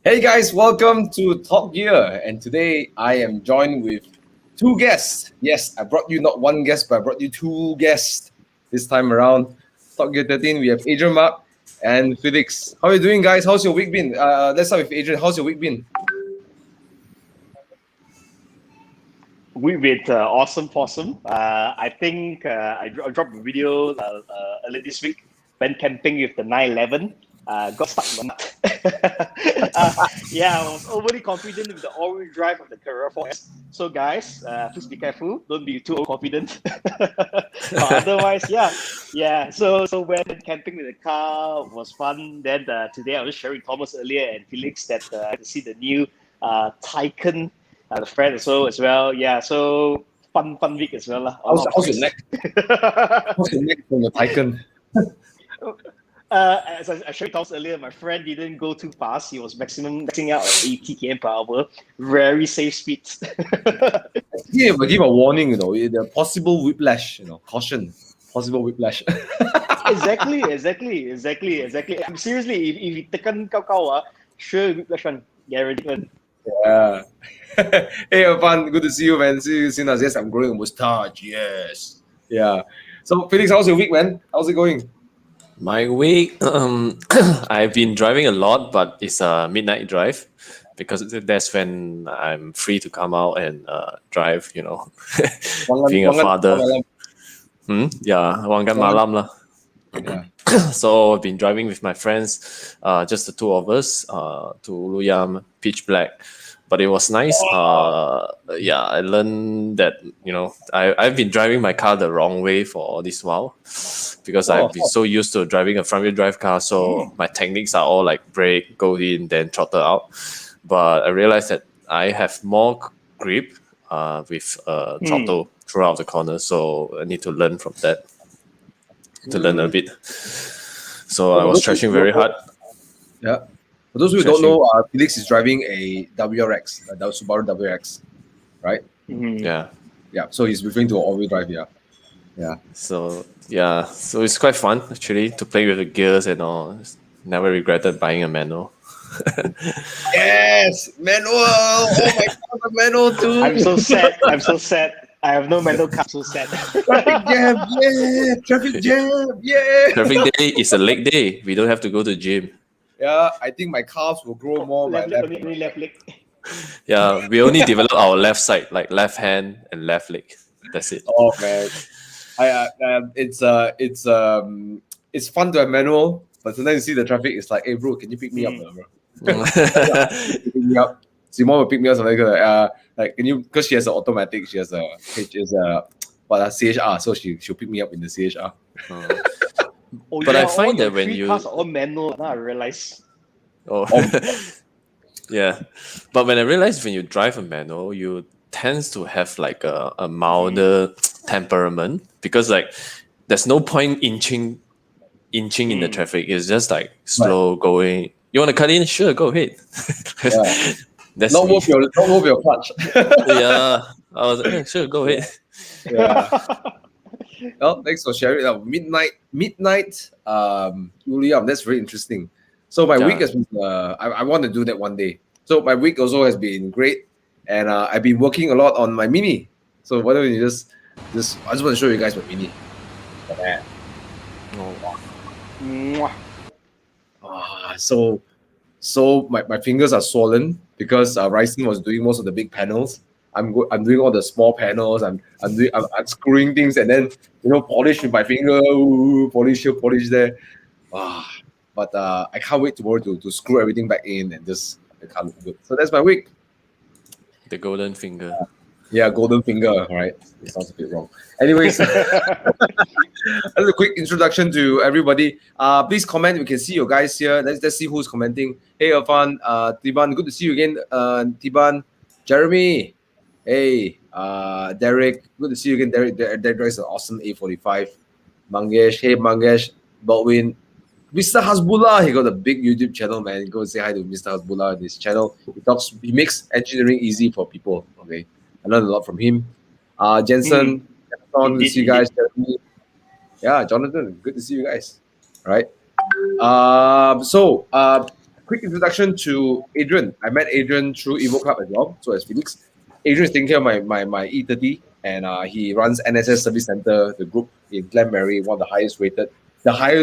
Hey guys, welcome to Top Gear. And today I am joined with two guests. Yes, I brought you not one guest, but I brought you two guests this time around. Top Gear 13, we have Adrian Mark and Felix. How are you doing, guys? How's your week been? Let's start with Adrian. How's your week been? We with Awesome Possum. I think I dropped a video earlier this week. Went camping with the 911. Got stuck in the mud. I was overly confident with the all-wheel drive of the Carrera 4S. So guys, please be careful. Don't be too overconfident. Otherwise, yeah. So went camping with the car was fun. Then today I was sharing Thomas earlier and Felix that I to see the new Taycan. The friend as well. Yeah, so fun week as well. How's your neck? How's your neck from the Taycan? As I showed you earlier, my friend didn't go too fast. He was maxing out at 80 km per hour. Very safe speeds. Give a warning, the possible whiplash, caution, possible whiplash. Exactly. Seriously, if you tekan kau, sure whiplash one, guaranteed. Yeah. Hey, Irfan, good to see you, man. See you soon. Yes, I'm growing a mustache. Yes. Yeah. So, Felix, how's your week, man? How's it going? My week, I've been driving a lot, but it's a midnight drive because that's when I'm free to come out and drive, being a father. Wanggan Malam lah. Yeah. So I've been driving with my friends, just the two of us, to Uluyam, pitch black. But it was nice. I learned that, I've been driving my car the wrong way for all this while because I've been so used to driving a front-wheel drive car. So my techniques are all like brake, go in, then throttle out. But I realized that I have more grip with throttle throughout the corner. So I need to learn from that, to learn a bit. So I was stretching very hard. Yeah. For those who don't know, Felix is driving a WRX, a Subaru WRX, right? Mm-hmm. Yeah. Yeah. So he's referring to all-wheel drive. Yeah. So it's quite fun actually to play with the gears and all. Never regretted buying a manual. Yes, manual. Oh my god, the manual too. I'm so sad. I have no manual car. So sad. Traffic jam, yeah. Traffic jam, yeah. Traffic day is a leg day. We don't have to go to gym. Yeah, I think my calves will grow more. Left leg. Yeah, we only develop our left side, like left hand and left leg. That's it. Oh man, it's fun to have manual, but sometimes you see the traffic. It's like, hey bro, can you pick me up, bro? Pick me up. Simone will pick me up. Like, can you? Because she has an automatic. She has a CHR, so she'll pick me up in the CHR. But I find that when you cars are all manual, now I realize. Yeah, but when I realize when you drive a manual, you tends to have like a milder temperament because like there's no point inching in the traffic. It's just like slow going. You want to cut in? Sure, go ahead. Yeah. That's not worth your clutch. Yeah, I was like, sure, go ahead. Yeah. Well, thanks for sharing. Midnight, Julian, that's very interesting. So my week has been, I want to do that one day. So my week also has been great, and I've been working a lot on my Mini. So why don't you just I just want to show you guys my Mini. So my fingers are swollen because Ryson was doing most of the big panels. I'm doing all the small panels. I'm screwing things and then polish with my finger, polish here, polish there. But I can't wait tomorrow to screw everything back in and just it can't look good. So that's my week. The golden finger. Yeah, golden finger. All right, it sounds a bit wrong. Anyways, that's a quick introduction to everybody. Please comment. We can see you guys here. Let's see who's commenting. Hey, Irfan, Tiban, good to see you again. Tiban, Jeremy. Hey, Derek, good to see you again. Derek is an awesome A45. Mangesh, hey Mangesh, Baldwin, Mr. Hasbullah, he got a big YouTube channel, man. Go say hi to Mr. Hasbullah on his channel. He makes engineering easy for people. Okay, I learned a lot from him. Jensen, good to see you guys. Yeah, Jonathan, good to see you guys. All right. quick introduction to Adrian. I met Adrian through EvoClub as well, so as Felix. Adrian is taking care of my E30, and he runs NSS Service Center, the group in Glenmary, one of the highest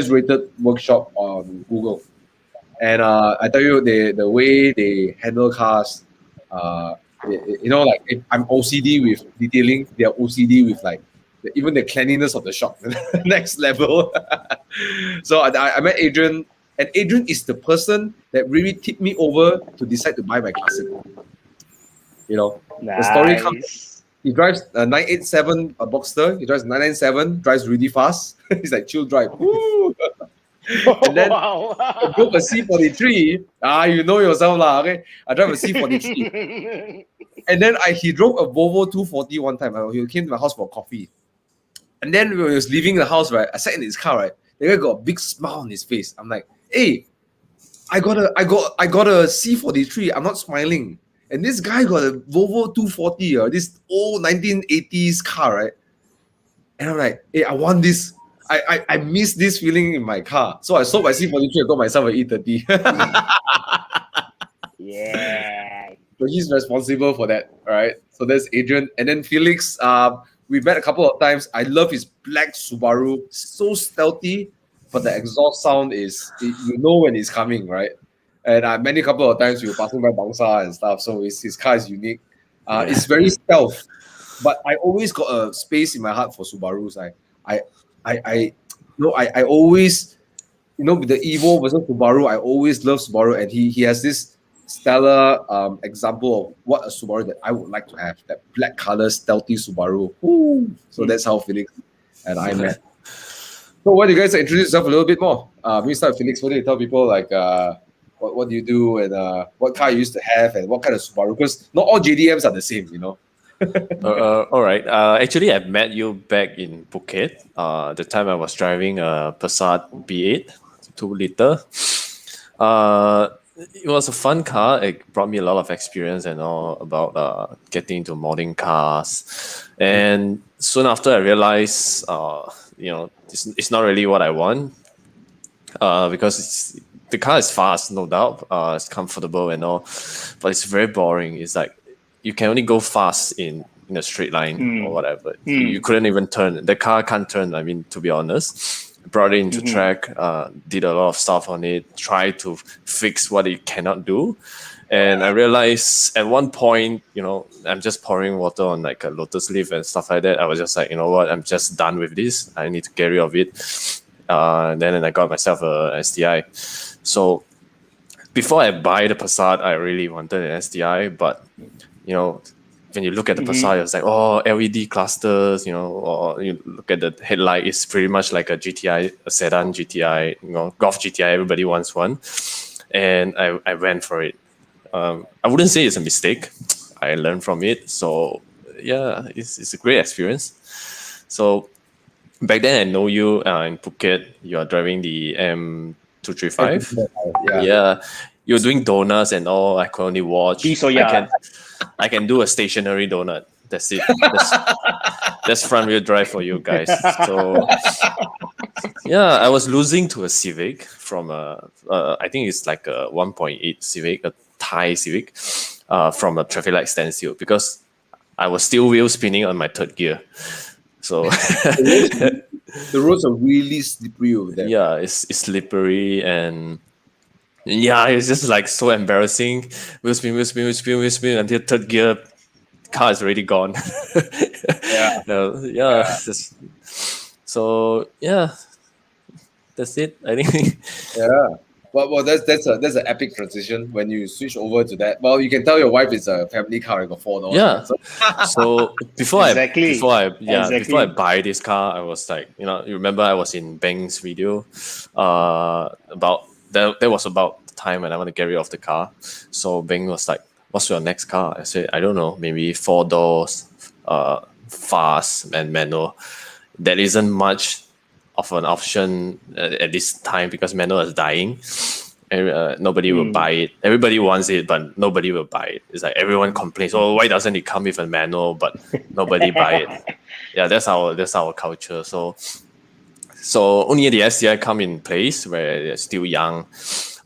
rated workshop on Google. And I tell you, the way they handle cars, like if I'm OCD with detailing, they're OCD with like even the cleanliness of the shop, next level. So I met Adrian, and Adrian is the person that really tipped me over to decide to buy my classic. The story comes. He drives a 987 Boxster. He drives 997. Drives really fast. He's like chill drive. Woo! And then I drove a C43. You know yourself lah. Okay, I drive a C43. And then he drove a Volvo 240 one time. He came to my house for coffee. And then when he was leaving the house, right, I sat in his car, right. The guy got a big smile on his face. I'm like, hey, I got a C43. I'm not smiling. And this guy got a Volvo 240, this old 1980s car, right? And I'm like, hey, I want this. I miss this feeling in my car. So I sold my C43 and got myself an E30. Yeah. So he's responsible for that, all right? So there's Adrian. And then Felix, we met a couple of times. I love his black Subaru. So stealthy, but the exhaust sound is, you know when it's coming, right? And I met a couple of times. We were passing by Bangsa and stuff. So his car is unique. It's very stealth. But I always got a space in my heart for Subarus. I always, with the Evo versus Subaru, I always love Subaru, and he has this stellar example of what a Subaru that I would like to have, that black color stealthy Subaru. Ooh. So that's how Felix and I met. So why do you guys introduce yourself a little bit more? We start with Felix. Why don't you tell people like what do you do, and what car you used to have, and what kind of Subaru? Because not all JDMs are the same, All right. Actually, I met you back in Phuket. The time I was driving a Passat B8, 2-liter. It was a fun car. It brought me a lot of experience and all about getting into modding cars. And soon after, I realized, it's not really what I want, because the car is fast, no doubt. It's comfortable and all, but it's very boring. It's like you can only go fast in a straight line or whatever. You couldn't even turn. The car can't turn. I mean, to be honest. Brought it into track, did a lot of stuff on it, tried to fix what it cannot do. And I realized at one point, I'm just pouring water on like a lotus leaf and stuff like that. I was just like, you know what, I'm just done with this. I need to get rid of it. Then I got myself a STI. So before I buy the Passat, I really wanted an STI, but when you look at the Passat, it's like, LED clusters, or you look at the headlight, it's pretty much like a GTI, a sedan GTI, Golf GTI, everybody wants one. And I went for it. I wouldn't say it's a mistake. I learned from it. So yeah, it's a great experience. So back then I know you in Phuket, you are driving the M235. Yeah. You're doing donuts and all. I could only watch. I can do a stationary donut. That's it. That's front wheel drive for you guys. So yeah, I was losing to a Civic from I think it's like a 1.8 Civic, a Thai Civic, from a traffic light standstill, because I was still wheel spinning on my third gear. So the roads are really slippery over there. Yeah, it's slippery, and yeah, it's just like so embarrassing. Wheel spin until third gear, car is already gone. So yeah, that's it. I think. Yeah. Well, that's an epic transition when you switch over to that. Well, you can tell your wife it's a family car. I got 4 doors. Yeah. So before I buy this car, I was like, you remember I was in Beng's video, about that was about the time when I want to get rid of the car. So Beng was like, "What's your next car?" I said, "I don't know, maybe 4 doors, fast and manual." There isn't much of an option at this time because manual is dying. And, nobody will buy it. Everybody wants it, but nobody will buy it. It's like everyone complains, "Oh, why doesn't it come with a manual?" But nobody buy it. Yeah, that's our culture. So only the STI come in place where they're still young.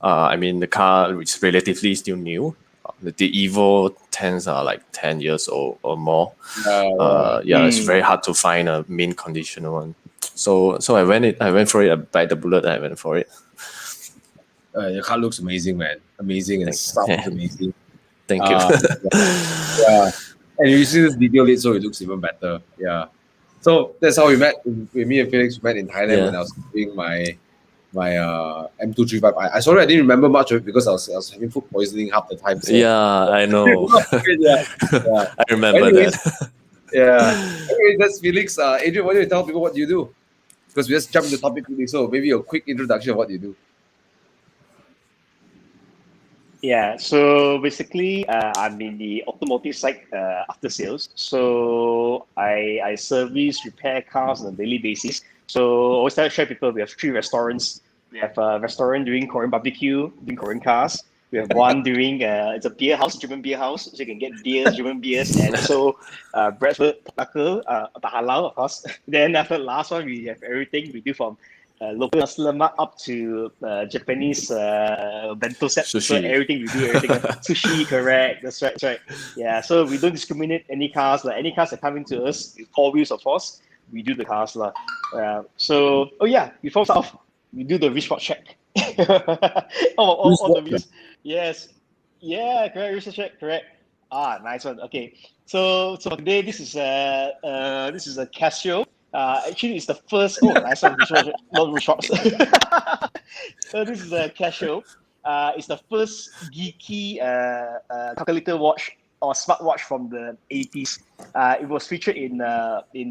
I mean, the car is relatively still new. The Evo 10s are like 10 years old or more. It's very hard to find a mint condition one. So I went for it. I bite the bullet. I went for it. Your car looks amazing, man. Amazing, and stuff is amazing. Thank you. Yeah. And you see this video late, so it looks even better. Yeah. So that's how we met. With me and Felix met in Thailand when I was doing my M235. I sorry I didn't remember much of it because I was having food poisoning half the time. So. Yeah, I know. yeah. I remember that. Anyway, that's Felix. Adrian, why don't you tell people what you do? Because we just jumped into the topic quickly, so maybe a quick introduction of what you do. Yeah, so basically, I'm in the automotive side after sales. So I service, repair cars on a daily basis. So I always tell people we have 3 restaurants. We have a restaurant doing Korean barbecue, doing Korean cars. We have one doing it's a beer house, German beer house, so you can get beers, German beers, and also breakfast, halal, of course. Then after the last one, we have everything we do from local nasi lemak up to Japanese bento set. Sushi. So everything we do, everything sushi, correct? That's right. Yeah. So we don't discriminate any cars. Like any cars that come into us with 4 wheels, of course, we do the cars lah. Before stuff, we do the wristwatch check. all the wheels. Yes. Yeah. Correct. Wristwatch check. Correct. Nice one. Okay. So today this is a Casio. Actually, it's the first. Nice one. Not wristwatch. So this is a Casio. It's the first geeky calculator watch or smartwatch from the 80s. It was featured in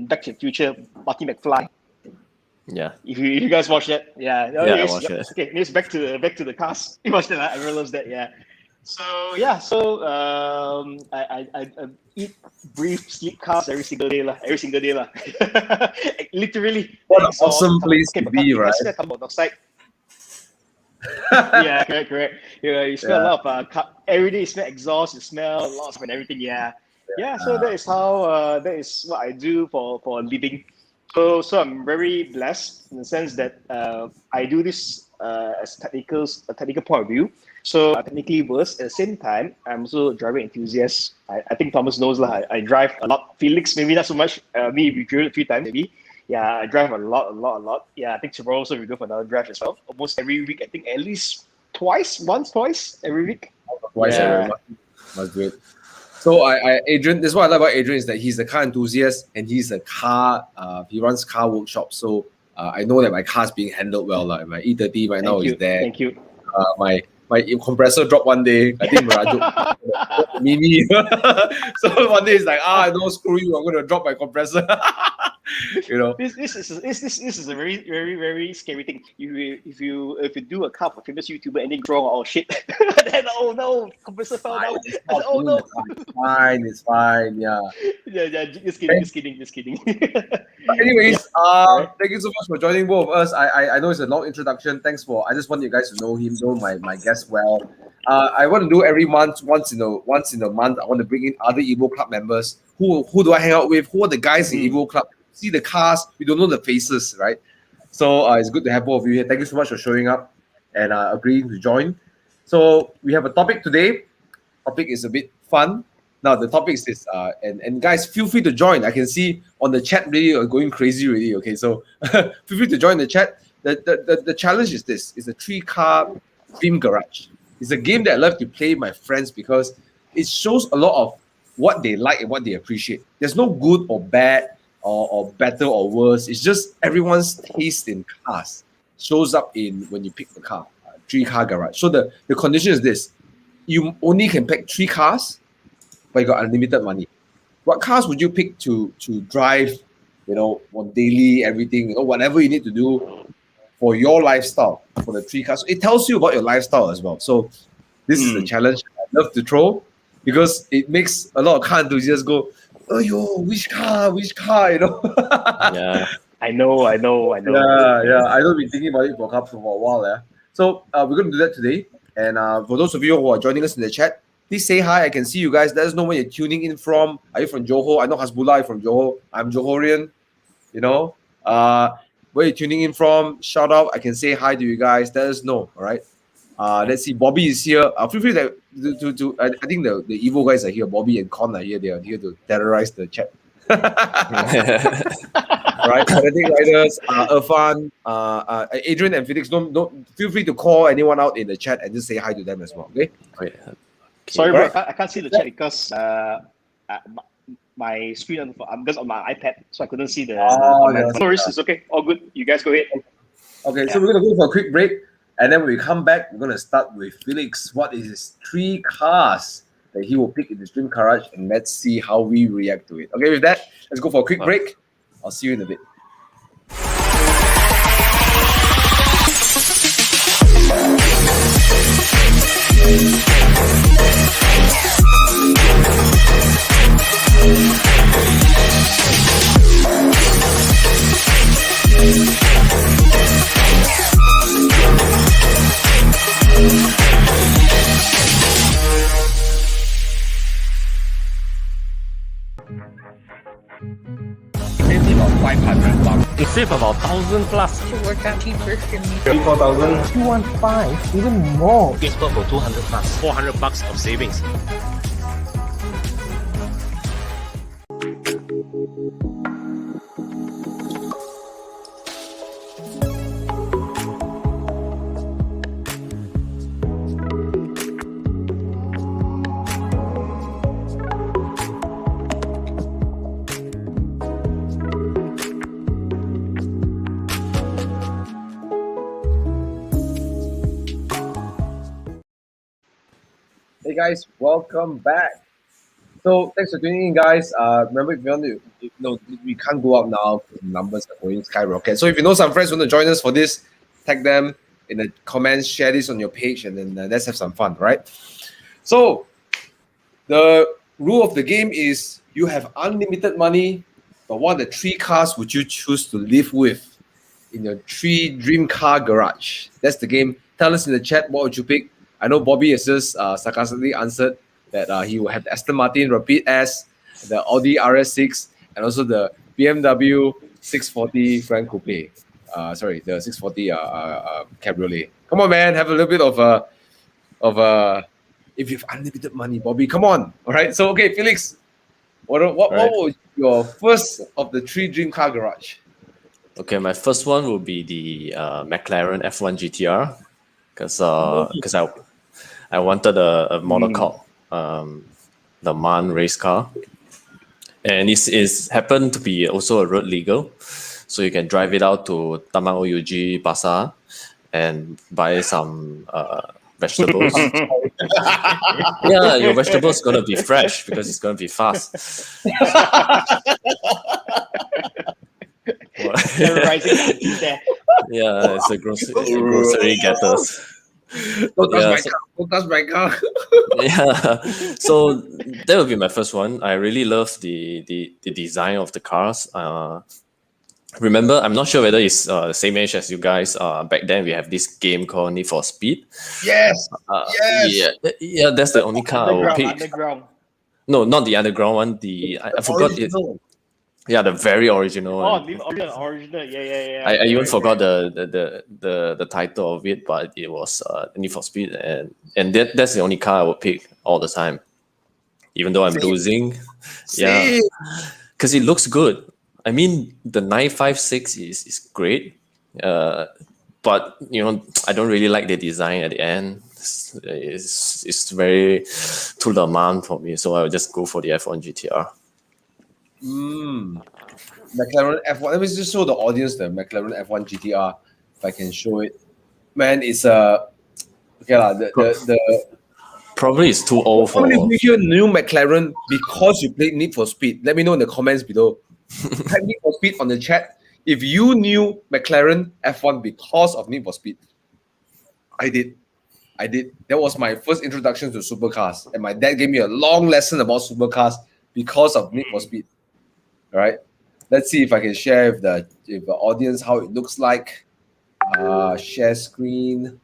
Back to the Future, Marty McFly. Yeah. If you guys watch that, I watched it. Okay, next back to the cars. You watched that? Everyone loves that. Yeah. I eat, breathe, sleep cars every single day lah. Literally. What an awesome place to be, right? Carbon dioxide. Yeah, correct. You smell a lot of every day. You smell exhaust. You smell lots and everything. Yeah. So that is how that is what I do for a living. So I'm very blessed in the sense that I do this as a technical point of view. So I'm technically versed. At the same time, I'm also a driving enthusiast. I think Thomas knows lah. I drive a lot. Felix, maybe not so much. Me, we driven a few times maybe. Yeah, I drive a lot. Yeah, I think tomorrow also we go for another drive as well. Almost every week, I think at least twice every week. Twice every week. That's good. So Adrian, this is what I like about Adrian is that he's a car enthusiast and he's a car. He runs car workshop. So I know that my car is being handled well. Like my E30 right now is there. Thank you. My compressor dropped one day. I think Mirajo Mimi. So one day it's like, no, screw you. I'm gonna drop my compressor. This is a very, very, very scary thing. If you do a car for famous YouTuber and then wrong, shit, then no, compressor fell down. No. It's fine. Yeah. Yeah. Just kidding. Anyways, thank you so much for joining both of us. I know it's a long introduction. Thanks I just want you guys to know him, know my guest well. I want to do every month, once in a month, I want to bring in other EvoClub members. Who do I hang out with? Who are the guys in EvoClub? See the cars, we don't know the faces, right? So it's good to have both of you here. Thank you so much for showing up and agreeing to join. So we have a topic today. Topic is a bit fun. Now the topic is this, and guys, feel free to join. I can see on the chat really you're going crazy already. Okay, so feel free to join the chat. The challenge is this: it's a 3-car dream garage. It's a game that I love to play with my friends because it shows a lot of what they like and what they appreciate. There's no good or bad or better or worse. It's just everyone's taste in cars shows up in when you pick the car. 3-car garage. So the condition is this: you only can pick 3 cars, but you got unlimited money. What cars would you pick to drive, on daily everything, whatever you need to do for your lifestyle, for the 3 cars. It tells you about your lifestyle as well. So this is the challenge I love to throw because it makes a lot of car enthusiasts go, oh, yo, which car, Yeah, I know. Yeah. I know we've been thinking about it for a while. Yeah. So we're going to do that today. And for those of you who are joining us in the chat, please say hi. I can see you guys. Let us know where you're tuning in from. Are you from Johor? I know Hasbullah is from Johor. I'm Johorian. Where you're tuning in from, shout out. I can say hi to you guys. Let us know. All right. Let's see, Bobby is here. Feel free to I think the Evo guys are here. Bobby and Con are here. They are here to terrorize the chat. Right, Kinetic Riders, Irfan, Adrian and Felix. Don't feel free to call anyone out in the chat and just say hi to them as well. Okay. Sorry, Right. bro, I can't see the chat because my screen because on my iPad, so I couldn't see the comments. No worries, it's okay. All good. You guys go ahead. Okay, so we're gonna go for a quick break, and then when we come back, we're gonna start with Felix. What is his 3 cars that he will pick in his dream garage, and let's see how we react to it. Okay, with that, let's go for a quick break. I'll see you in a bit. Save about 500 bucks. You save about 1,000 plus. To work out cheaper for me. 4,000. 215, even more. Facebook for 200 plus. 400 bucks of savings. Hey guys, welcome back. So thanks for tuning in, guys. Remember, if you want to, we can't go up now. The numbers are going skyrocket. So if you know some friends want to join us for this, tag them in the comments, share this on your page, and then let's have some fun, right? So the rule of the game is you have unlimited money, but what are the 3 cars would you choose to live with in your 3 dream car garage? That's the game. Tell us in the chat, what would you pick? I know Bobby has just sarcastically answered that he will have the Aston Martin Rapide S, the Audi RS6, and also the BMW 640 Grand Coupe. Sorry, the 640 Cabriolet. Come on, man, have a little bit of if you have unlimited money, Bobby. Come on, all right. So okay, Felix, what was your first of the 3 dream car garage? Okay, my first one will be the McLaren F1 GTR because I wanted a monocoque, the MAN race car, and it is happened to be also a road legal, so you can drive it out to Taman OUG Pasar and buy some vegetables. Yeah, your vegetables gonna be fresh because it's gonna be fast. Terrorizing aunties there. Yeah, it's a grocery getters. Don't touch my car. Yeah, so that would be my first one. I really love the design of the cars. Remember, I'm not sure whether it's the same age as you guys. Back then we have this game called Need for Speed. Yes. Yeah, that's the only car I will pick. Underground. No, not the underground one. I forgot it. Yeah, the very original one. The original. Yeah. I even forgot the title of it, but it was Need for Speed, and that's the only car I would pick all the time, even though I'm losing. Yeah, because it looks good. I mean, the 956 is great, but I don't really like the design at the end. It's very to the man for me, so I would just go for the F1 GTR. McLaren F1. Let me just show the audience the McLaren F1 GTR. If I can show it, man, it's okay lah. The probably it's too old for. How many of you here new McLaren because you played Need for Speed? Let me know in the comments below. Type Need for Speed on the chat if you knew McLaren F1 because of Need for Speed. I did. That was my first introduction to supercars, and my dad gave me a long lesson about supercars because of Need for Speed. All right, let's see if I can share with the audience how it looks like. Share screen.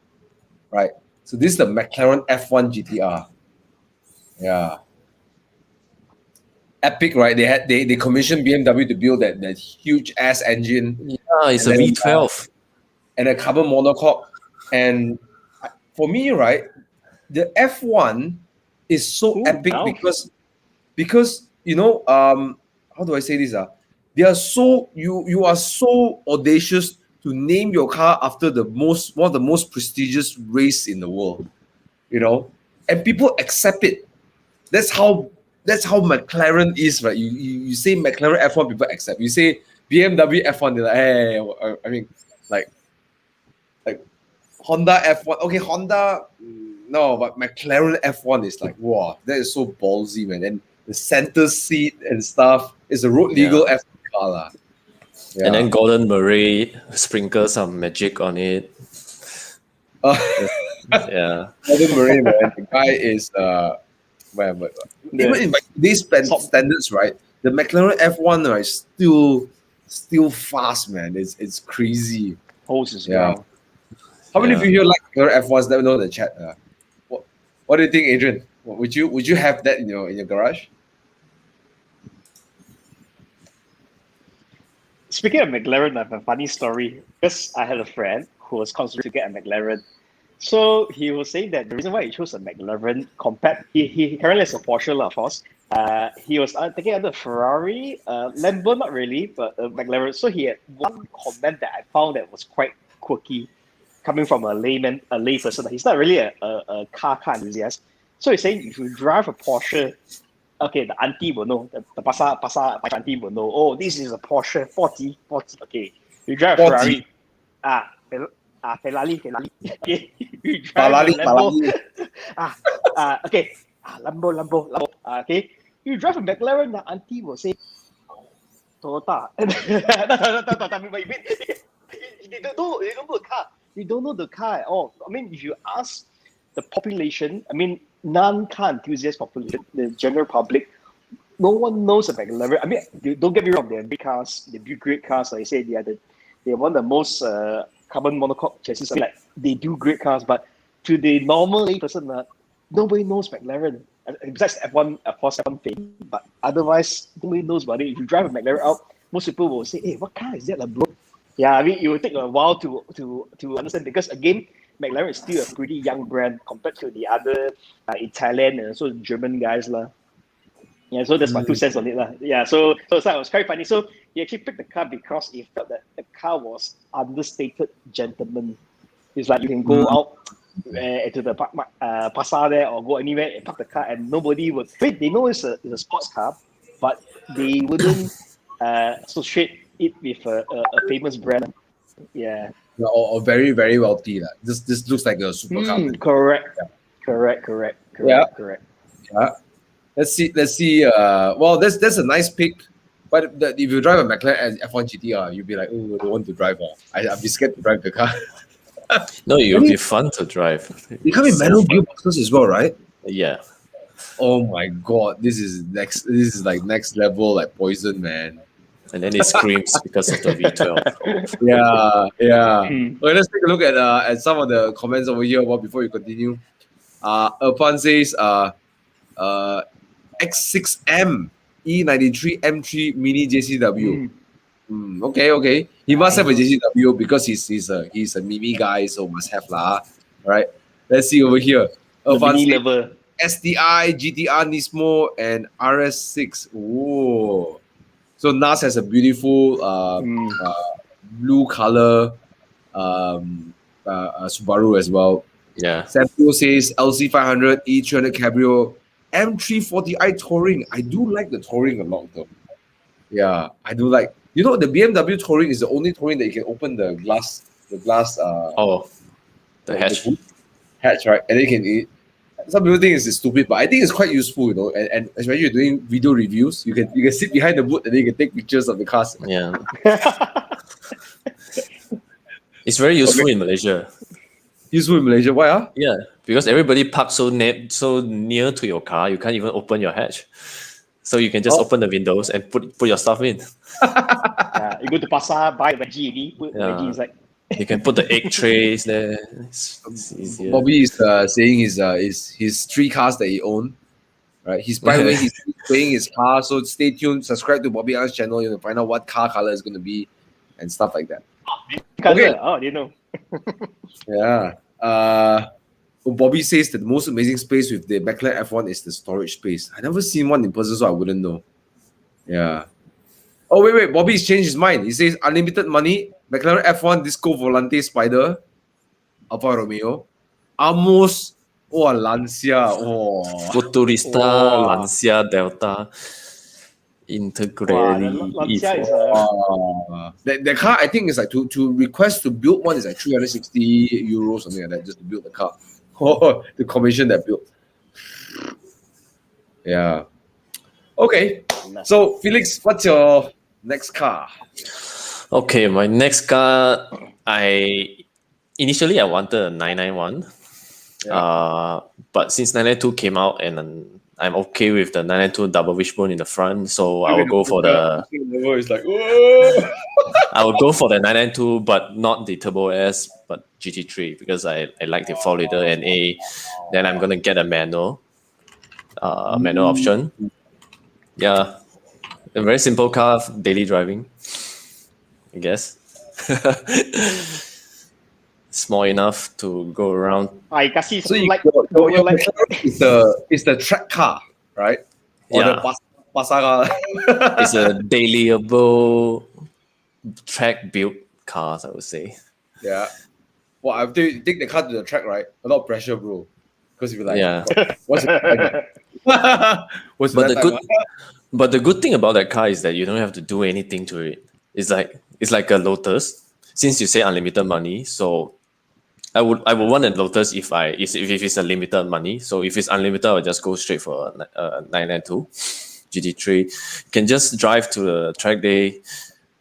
Right. So this is the McLaren F1 GTR. Yeah. Epic, right? They commissioned BMW to build that huge ass engine. Yeah, it's a V12 and a carbon monocoque. And for me, right, the F1 is so Ooh, epic wow. because you know, how do I say this? They are so you are so audacious to name your car after one of the most prestigious race in the world, you know, and people accept it. That's how McLaren is, right? You say McLaren F1, people accept. You say BMW F1, they're like, hey, I mean, like Honda F1. Okay, Honda, no, but McLaren F1 is like, wow, that is so ballsy, man. And the center seat and stuff is a road legal F1 car, lah. Yeah. And then Gordon Murray sprinkle some magic on it. Yeah. Gordon Murray, man, the guy is even in these standards, right? The McLaren F1 right, still fast, man. It's crazy. Holds as Yeah. well. How many of you here like McLaren F1s? Let me know in the chat. What do you think, Adrian? Would you have that in your garage? Speaking of McLaren, I have a funny story. Because I had a friend who was considering to get a McLaren. So he was saying that the reason why he chose a McLaren compared, he currently has a Porsche, of course. He was taking either Ferrari, Lambo, not really, but a McLaren. So he had one comment that I found that was quite quirky, coming from a lay person. He's not really a car enthusiast. So he's saying if you drive a Porsche, okay, the auntie will know, the pasar auntie will know, oh, this is a Porsche 40. Okay, you drive a 40. Ferrari, Ferrari. Okay, you drive a Lambo. Okay, Lambo. Okay, you drive a McLaren, the auntie will say, Toyota. They don't know the car. You don't know the car at all. I mean, if you ask the population, I mean, non-car enthusiast population, the general public, no one knows about McLaren. I mean, don't get me wrong, they're big cars, they build great cars. Like I say, they're one of the most carbon monocoque chassis. I mean, like, they do great cars, but to the normal lay person, nobody knows McLaren. Besides F1, of course, F1 fame, but otherwise, nobody knows about it. If you drive a McLaren out, most people will say, hey, what car is that, bro? Yeah, I mean, it will take a while to understand because, again, McLaren is still a pretty young brand compared to the other Italian and also German guys. Yeah, so that's my 2 cents on it. Yeah, so it was quite funny. So he actually picked the car because he felt that the car was understated gentleman. It's like you can go out to the pasar there or go anywhere and park the car and nobody would... Wait, they know it's a sports car, but they wouldn't associate it with a famous brand. Yeah. Or very, very wealthy. This looks like a supercar. Correct. Yeah. Let's see. Well, that's a nice pick. But if you drive a McLaren F1 GTR, you'll be like, oh, I don't want to drive. I'd be scared to drive the car. No, it'll be fun to drive. You come in manual gearboxes as well, right? Yeah. Oh my god, this is like next level, like poison, man. And then it screams because of the V12. Yeah. Well, let's take a look at some of the comments over here before you continue. Irfan says X6M E93 M3 Mini JCW. Okay. He must have a JCW because he's a Mini guy, so must have lah. Right. Let's see over here. Irfan SDI, GTR Nismo, and RS6. Whoa. So NAS has a beautiful blue color Subaru as well. Yeah. Samuel says LC500, E300 Cabrio, M340i Touring. I do like the Touring a lot though. Yeah, I do like. You know, the BMW Touring is the only Touring that you can open the glass. The hatch, right? And then you can eat. Some people think it's stupid, but I think it's quite useful, you know. And especially you're doing video reviews, you can sit behind the boot and then you can take pictures of the cars. Yeah. It's very useful in Malaysia. Useful in Malaysia? Why? Yeah, because everybody parks so near to your car, you can't even open your hatch. So you can just open the windows and put your stuff in. You go to pasar, buy veggie, put veggie inside. You can put the egg trays there. It's easier. Bobby is saying his 3 cars that he owns. Right, he's by the way he's playing his car. So stay tuned. Subscribe to Bobby Ang's channel. You can find out what car color is going to be and stuff like that. Okay. Oh, you know. Yeah. Bobby says that the most amazing space with the McLaren F1 is the storage space. I never seen one in person, so I wouldn't know. Yeah. Oh, wait. Bobby's changed his mind. He says unlimited money, McLaren F1, Disco Volante Spider, Alfa Romeo, Amos, Lancia, Futurista, Lancia, Delta, Integrale, Lancia is the car, I think, is like to request to build one is like 360 euros, something like that, just to build the car. The commission that built. Yeah. Okay. So, Felix, what's your next car? Okay, my next car, initially I wanted a 991. But since 992 came out and I'm okay with the 992 double wishbone in the front, so I will go for the. It's like, whoa! I will go for the 992, but not the Turbo S, but GT3 because I like the 4-liter NA. Then I'm gonna get a manual option. Yeah, a very simple car, daily driving, I guess. Small enough to go around. I can see So like your is the track car, right? Or Yeah. the pasara. It's a dailyable track built cars, I would say. Yeah. Well, I take the car to the track, right? A lot of pressure, bro. Because you're like, Yeah. what's it? What's But that the time, good, but the good thing about that car is that you don't have to do anything to it. It's like a Lotus. Since you say unlimited money, so I would want a Lotus if it's a limited money. So if it's unlimited, I'll just go straight for a 992 GT3. You can just drive to the track day,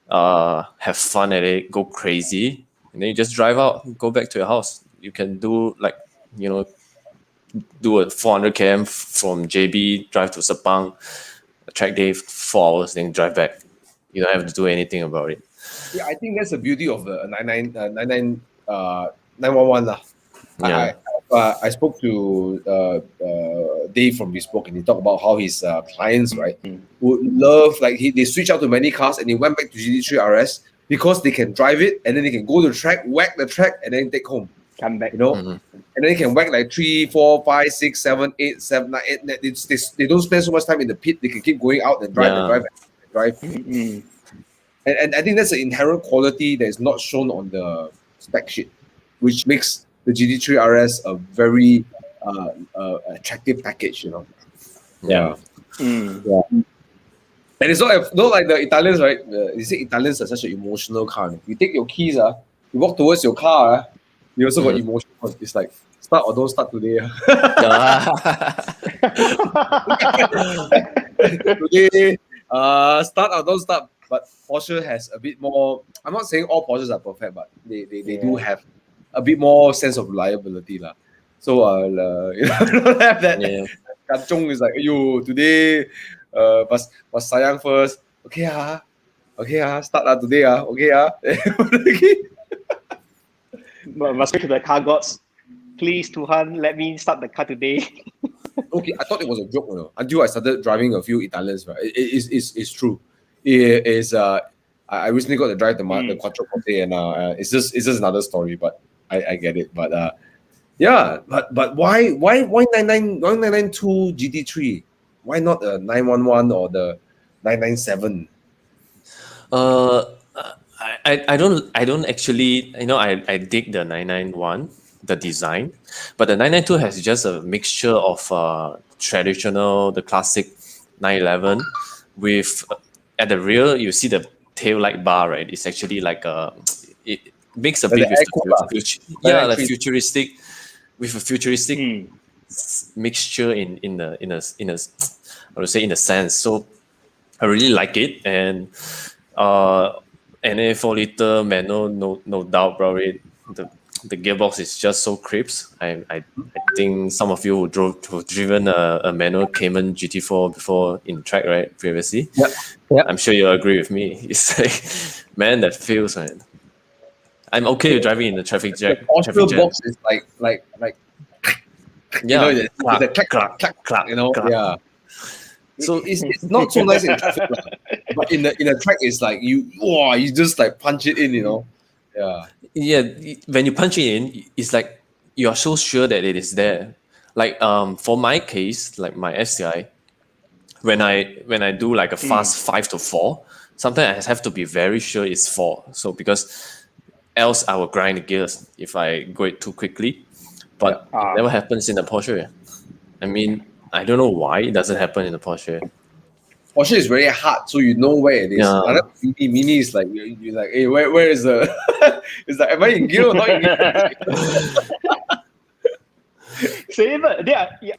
have fun at it, go crazy, and then you just drive out, go back to your house. You can do do a 400 km from JB, drive to Sepang, a track day 4 hours, then drive back. You don't have to do anything about it. Yeah, I think that's the beauty of the 911 lah. Yeah. I spoke to Dave from Bespoke, and he talked about how his clients, right, would love, like, they switch out to many cars and they went back to GT3 RS because they can drive it and then they can go to the track, whack the track, and then take home. come back. You know, and then they can whack like 3, 4, 5, 6, 7, 8, 7, 9, 8. They don't spend so much time in the pit. They can keep going out and drive and drive. And I think that's an inherent quality that is not shown on the spec sheet, which makes the GT3 RS a very attractive package, you know. Yeah. Yeah. And it's not like the Italians, right? You say Italians are such an emotional car. You take your keys, you walk towards your car, you also got emotion. It's like, start or don't start today. Today, start or don't start. But Porsche has a bit more. I'm not saying all Porsches are perfect, but they do have a bit more sense of reliability, lah. So you don't have that. Kanchong is like, yo, today, must sayang first. Okay, start today, okay. Must speak to the car gods. Please, Tuhan, let me start the car today. Okay, I thought it was a joke, you know, until I started driving a few Italians, right? It's true. It is. I recently got to drive the Quattroporte, and it's just another story. But I get it. But yeah. But why 992 GT3? Why not the 911 or the 997? I don't actually, I dig the 991, the design, but the 992 has just a mixture of traditional, the classic 911 with at the rear you see the tail light bar, right? It's actually like it makes a bit with futuristic with a futuristic mixture in a I would say in a sense. So I really like it, and NA 4-liter manual, no doubt about it. The gearbox is just so crisp. I think some of you who've driven a manual Cayman GT4 before in track, right, previously. Yeah. I'm sure you'll agree with me. It's like, man, that feels, man. I'm okay with driving in the traffic jam. The Porsche box is like yeah, you know, the clack, you know, yeah. So it's not so nice in traffic, but in the track, it's like you just like punch it in, you know. Yeah. Yeah, when you punch it in, it's like you are so sure that it is there. Like for my case, like my SCI, when I do like a fast 5 to 4, sometimes I have to be very sure it's 4. So because else I will grind the gears if I go it too quickly. But it never happens in the Porsche. I mean, I don't know why it doesn't happen in the Porsche. Porsche is very hard, so you know where it is. Yeah. Mini is like you're like, hey, where is the? It's like, am I in gear or not in gear? Same. Yeah.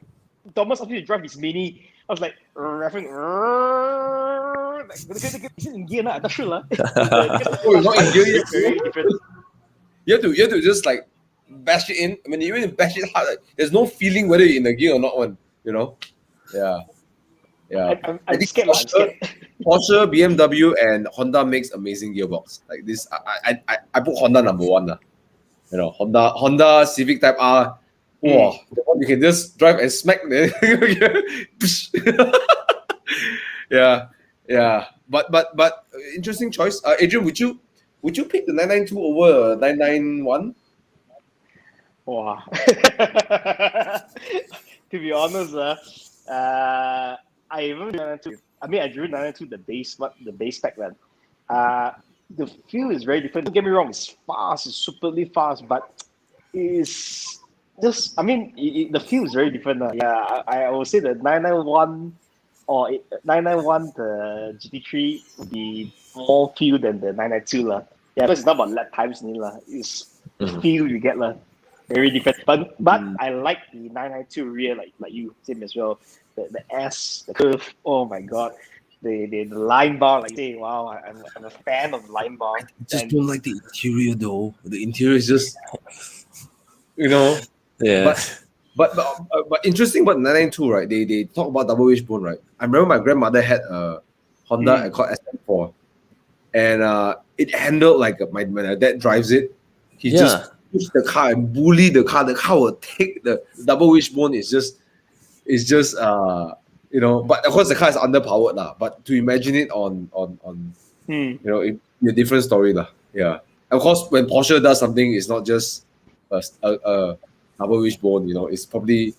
Thomas asked me to drive his Mini. I was like, reffing. Like, is it in gear now? I'm not sure. Oh, it's not in gear yet. Very different. You have to just like bash it in. I mean, even if bash it hard, like, there's no feeling whether you're in the gear or not. One, you know. Yeah. I'm scared. Porsche, BMW, and Honda makes amazing gearbox. Like this, I put Honda number 1. You know, Honda Civic Type R. Wow, the one you can just drive and smack there. Yeah. But interesting choice. Adrian, would you pick the 992 over 991? Wow. To be honest, I remember 992. I mean, I drew 992 the base spec then. The feel is very different. Don't get me wrong, it's fast, it's superly fast, but it's just, I mean, the feel is very different. Yeah, I would say the 991 or 991, the GT3 would be more feel than the 992. Yeah, because it's not about lap times. It's the feel you get. Very different. But I like the 992 rear, like you, same as well. The S, the curve, oh my god. The line bar, like say, wow, I'm a fan of line bar. I just don't like the interior though. The interior is just, you know. Yeah. But interesting about 992, right? They talk about double wishbone, right? I remember my grandmother had a Honda Accord SM4, and it handled like when my dad drives it, he just push the car and bully the car. The car will take the double wishbone. Is just you know. But of course, the car is underpowered lah. But to imagine it on you know, it's a different story lah. Yeah. Of course, when Porsche does something, it's not just a double wishbone. You know, it's probably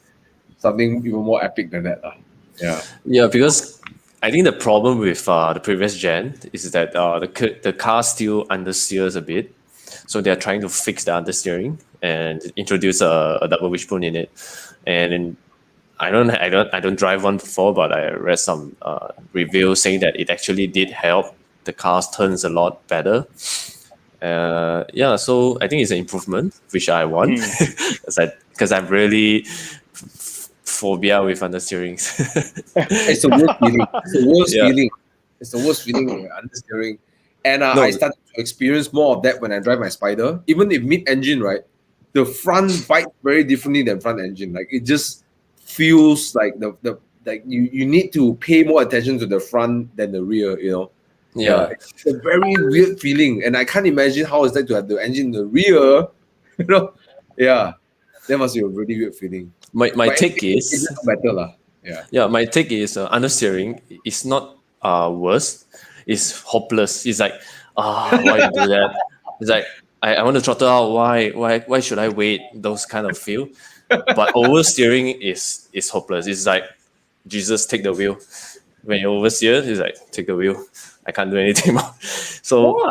something even more epic than that lah. Yeah. Yeah, because I think the problem with the previous gen is that the car still understeers a bit. So they're trying to fix the understeering and introduce a double wishbone in it. And I don't drive one before, but I read some reviews saying that it actually did help the car's turns a lot better. Yeah, so I think it's an improvement, which I want, because I'm really phobia with understeerings. It's the worst feeling. It's the worst feeling. It's the worst feeling when you're understeering. And I started to experience more of that when I drive my Spider. Even if mid-engine, right, the front bites very differently than front engine. Like it just feels like like you need to pay more attention to the front than the rear. You know. Yeah. It's a very weird feeling, and I can't imagine how it's like to have the engine in the rear. You know. Yeah. That must be a really weird feeling. My take is it's better lah. Yeah. Yeah, my take is understeering is not worse. It's hopeless. It's like, why you do that? It's like I want to throttle out. Why should I wait? Those kind of feel. But oversteering is hopeless. It's like, Jesus, take the wheel. When you oversteer, it's like, take the wheel. I can't do anything more. So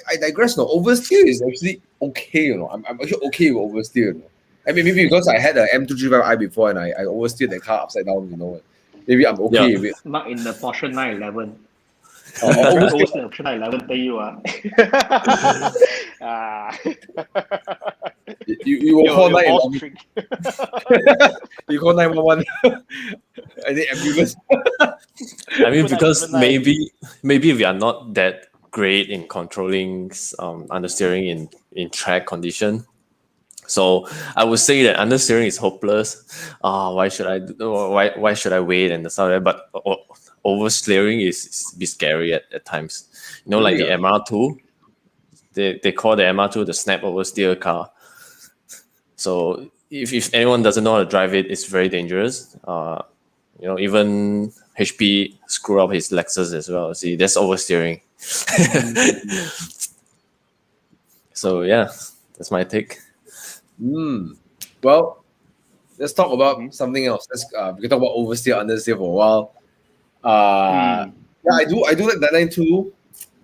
I digress. No, oversteer is actually okay. You know, I'm actually okay with oversteer. You know? I mean, maybe because I had an M235i before and I oversteered the car upside down. You know, maybe I'm okay with it. Not in the Porsche 911. Oversteer. Porsche 911 tell you You will call 911. You call 911. I think ambulance. I mean, because maybe we are not that great in controlling understeering in track condition. So I would say that understeering is hopeless. Why should I why should I wait and stuff like that? But oversteering is be scary at times. You know, like the MR2. They call the MR2 the snap oversteer car. So if anyone doesn't know how to drive it, it's very dangerous. You know, even HP screw up his Lexus as well. See, that's oversteering. So yeah, that's my take. Well, let's talk about something else. We can talk about oversteer, understeer for a while. Yeah, I do like the 992.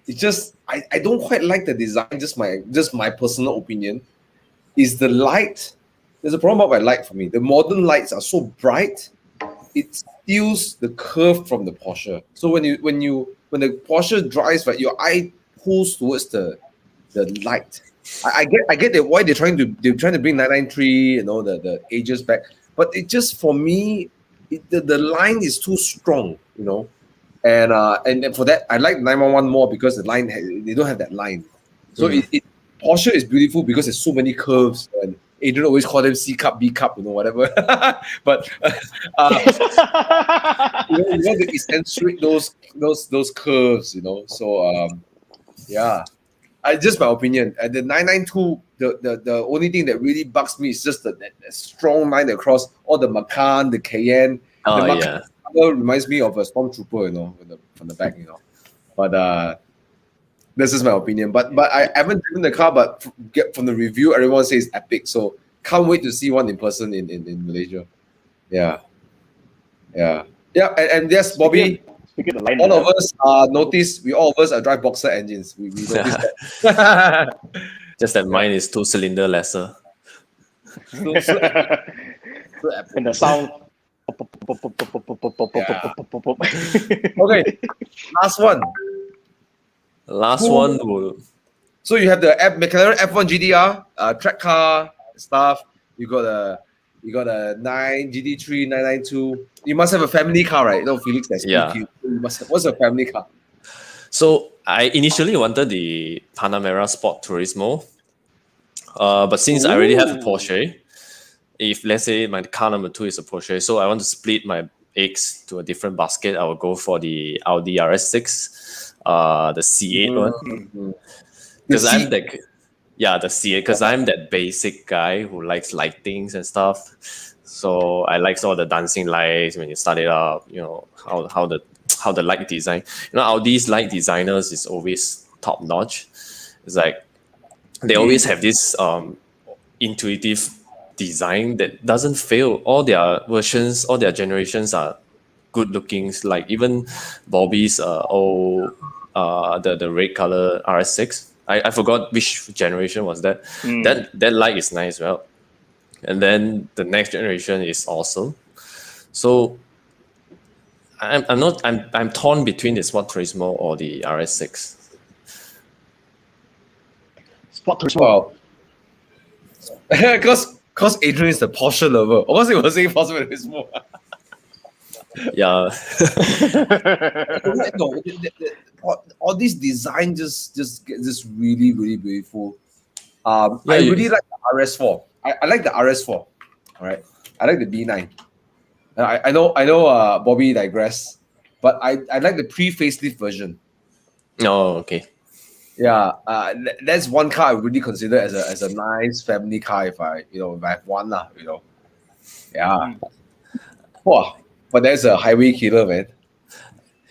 It's just I don't quite like the design. Just my personal opinion. Is the light? There's a problem about light for me. The modern lights are so bright, it steals the curve from the Porsche. So when the Porsche drives, right, your eye pulls towards the light. I get that why they're trying to bring 993 and all the ages back, but it just for me, the line is too strong, you know, and for that I like 911 more because the line they don't have that line. So Porsche is beautiful because there's so many curves, and Adrian always call them C cup, B cup, you know, whatever. But you want to accentuate those curves, you know. So yeah, just my opinion. And the 992, the only thing that really bugs me is just that strong line across all the Macan, the Cayenne. The Macan reminds me of a stormtrooper, you know, from the back, you know. But this is my opinion. But I haven't driven the car, but from the review, everyone says epic. So can't wait to see one in person in Malaysia. Yeah. And yes, Bobby. All of us notice. All of us are drive boxer engines. We noticed that. Just that mine is 2-cylinder lesser. And the sound. Okay, Last one will. So you have the McLaren F1 GTR, track car stuff. You got a 9 GT3 992. You must have a family car, right? No, Felix, that's cute. You must have. What's a family car? So I initially wanted the Panamera Sport Turismo, but since I already have a Porsche, if let's say my car number 2 is a Porsche, so I want to split my eggs to a different basket, I will go for the Audi RS6, the C8 one. Because I'm the C8, because I'm that basic guy who likes lightings and stuff. So I like all the dancing lights when you start it up, you know, how the light design. You know, Audi's light designers is always top notch. It's like they always have this intuitive design that doesn't fail. All their versions, all their generations are good looking. Like even Bobby's the red color RS6. I forgot which generation was that. That light is nice as well. And then the next generation is awesome. So I'm torn between the Sport Turismo or the RS6. Sport Turismo. Well, because Adrian is the Porsche lover. Of course, he was saying Porsche Turismo. Yeah. All these designs just get this really, really beautiful. I really like the RS4. I like the RS4. All right. I like the B9. I know Bobby digress, but I like the pre-facelift version. Oh, okay. Yeah, that's one car I really consider as a nice family car if I have one lah, you know. Yeah. Wow. But that's a highway killer, man.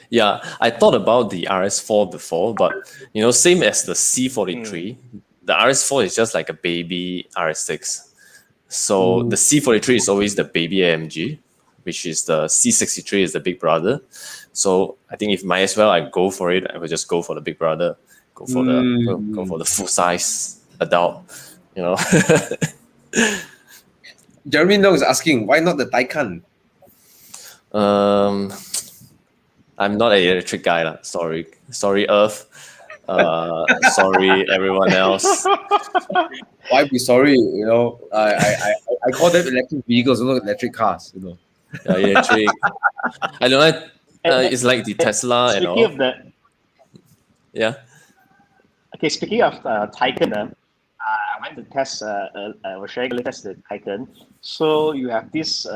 Yeah, I thought about the RS4 before, but you know, same as the C43, the RS4 is just like a baby RS6. So the C43 is always the baby AMG, which is the C63 is the big brother. So I think if might as well I go for it, I would just go for the big brother, go for the full size adult, you know. Jeremy Nong is asking, why not the Taycan? I'm not an electric guy, lah. Sorry, Earth. Sorry, everyone else. Why be sorry? You know, I call them electric vehicles, not electric cars. You know. Electric. I don't know. It's like the Tesla and all. Speaking of that. Yeah. Okay, speaking of Taycan, I went to test. I was sharing the test the Taycan. So you have this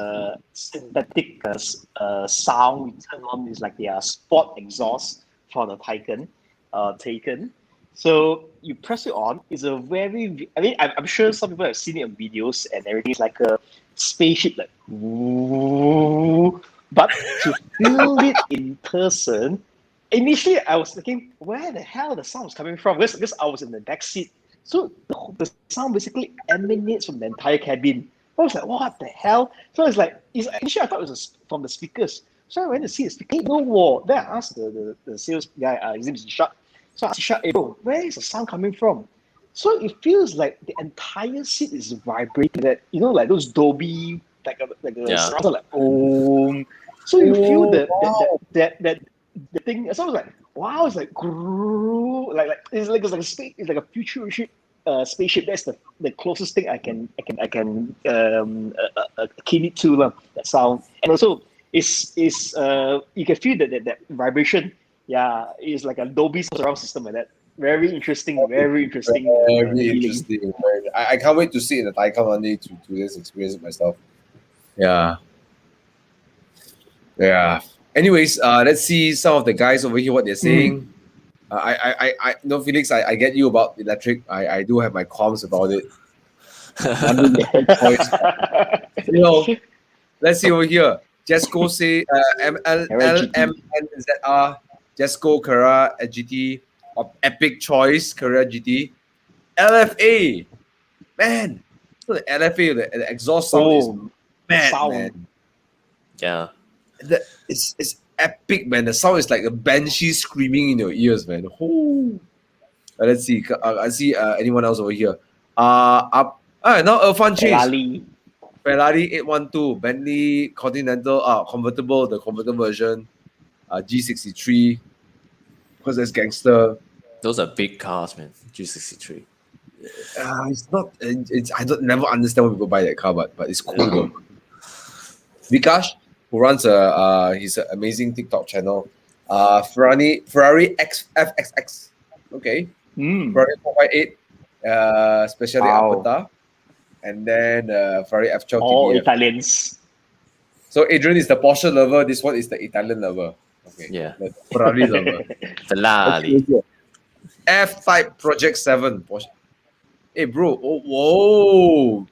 synthetic sound we turn on. Is like the sport exhaust for the Taycan. So you press it on. It's a very. I mean, I'm sure some people have seen it on videos and everything. It's like a spaceship, like. Woo. But to feel it in person, initially I was thinking, where the hell the sound is coming from? Because I was in the back seat. So the sound basically emanates from the entire cabin. I was like, what the hell? So it's like, initially I thought it was from the speakers. So I went to see the speaker. Hey, no war. Then I asked the sales guy, his name is Ishak. So I asked Ishak, hey bro, where is the sound coming from? So it feels like the entire seat is vibrating. That, you know, like those Dolby, like a surround, like boom. So you feel that thing. So I was like, wow, it's like it's like a space. It's like a futuristic spaceship. That's the closest thing I can key it to that sound. And also, it's you can feel that vibration. Yeah, it's like a Dolby surround system like that. Very interesting. Very interesting. I can't wait to see it in the Taikon one day to just experience it myself. Yeah. Anyways, let's see some of the guys over here what they're saying. I no, Felix, I get you about electric. I do have my qualms about it. You know, let's see over here. Jesco say LMNZR Jesco Carrera GT Epic Choice Carrera GT LFA. Man, so the LFA, the exhaust sound is mad, man. Yeah. It's epic, man. The sound is like a banshee screaming in your ears, man. Let's see. I see anyone else over here. Now Irfan changed. Ferrari 812, Bentley Continental, convertible, the convertible version, G63, because that's gangster. Those are big cars, man. G63. It's not. I don't never understand why people buy that car, but it's cool though. Vikash, who runs his amazing TikTok channel, Ferrari FXX. Okay. Ferrari 458, especially Apata. And then Ferrari F12. All Italians. So Adrian is the Porsche lover. This one is the Italian lover. Okay. Yeah. The Ferrari lover. Ferrari. Okay. F-Type Project 7 Porsche. Hey bro, whoa!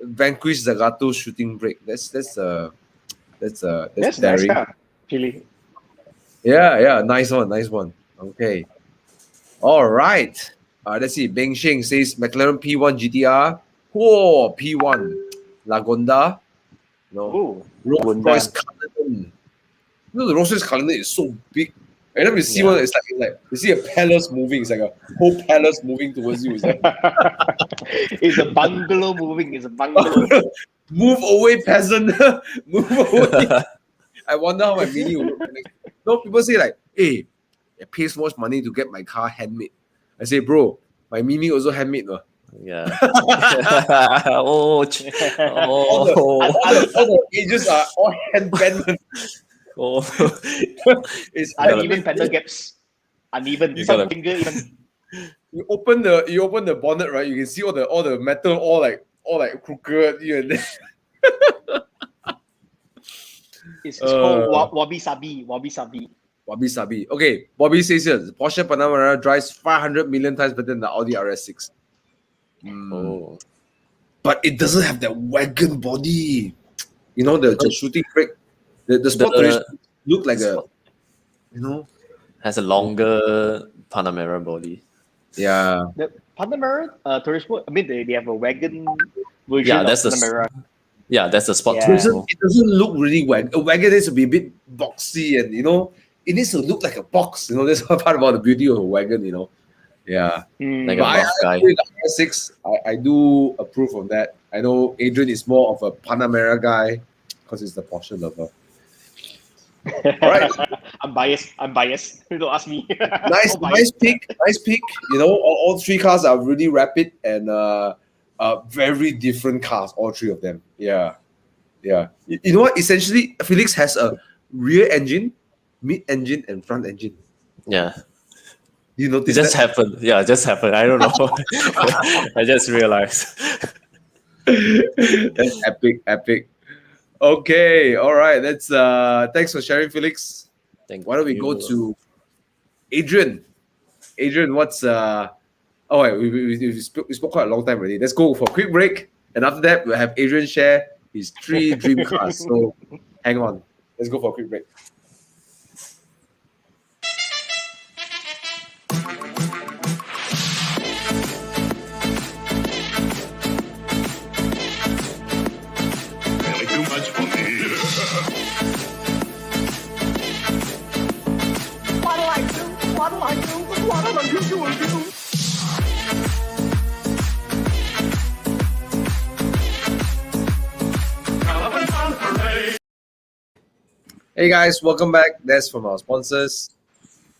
Vanquish Zagato shooting brake. That's daring. Nice car, really. Yeah, nice one. Okay. All right. Let's see. Beng Sheng says McLaren P1 GTR. Whoa, P1 Lagonda. No. Rolls-Royce Cullinan. You know, the Rolls-Royce Cullinan is so big. And then you see one, it's like you see a palace moving. It's like a whole palace moving towards you. It's like it's a bungalow moving. It's a bungalow. Move away, peasant. Move away. I wonder how my Mini will look. No, people say like, hey, I pay so much money to get my car handmade. I say, bro, my Mini also handmade. No? Yeah. All the edges are all hand bent. It's uneven pedal gaps. Uneven. Some finger even. You open the bonnet, right? You can see all the metal all like crooked here and there. It's called wabi sabi. Wabi sabi. Okay, Bobby says here, the Porsche Panamera drives 500 million times better than the Audi RS6. But it doesn't have that wagon body. You know, the shooting brake. The Sport Turismo look like has a longer Panamera body. Yeah. The Panamera Turismo, I mean, they have a wagon version of Panamera. That's the Sport Turismo. Turismo. It doesn't look really wagon. A wagon needs to be a bit boxy and, it needs to look like a box. That's part about the beauty of a wagon, Yeah. Like a buff guy. The RS6, I do approve of that. I know Adrian is more of a Panamera guy because he's the Porsche lover. All right. I'm biased. Don't ask me. Nice pick. All three cars are really rapid and very different cars. All three of them. Yeah. You know what? Essentially, Felix has a rear engine, mid engine, and front engine. Yeah. You notice it just happened. Yeah, it just happened. I don't know. I just realized. That's epic. Okay, all right. That's thanks for sharing, Felix. Why don't we go to Adrian? Adrian, what's we spoke quite a long time already. Let's go for a quick break, and after that we'll have Adrian share his 3 dream cars. So hang on. Let's go for a quick break. too much for me. What'll I do? What'll I do? What'll I do? Hey guys, welcome back. That's from our sponsors,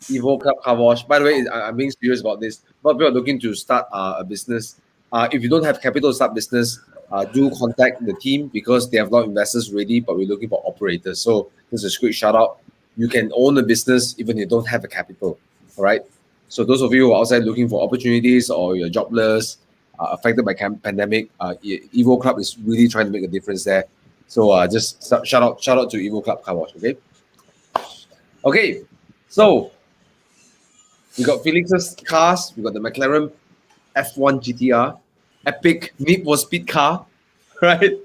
EvoClub Car Wash. By the way, I'm being serious about this. A lot of people are looking to start a business. If you don't have capital to start business, do contact the team because they have a lot of investors ready, but we're looking for operators. So this is a quick shout out. You can own a business even if you don't have a capital. All right. So those of you who are outside looking for opportunities or you're jobless, affected by pandemic, EvoClub is really trying to make a difference there. So just shout out to EvoClub Car Wash, okay? Okay, so we got Felix's cars. We got the McLaren F1 GTR, epic Need for Speed car, right?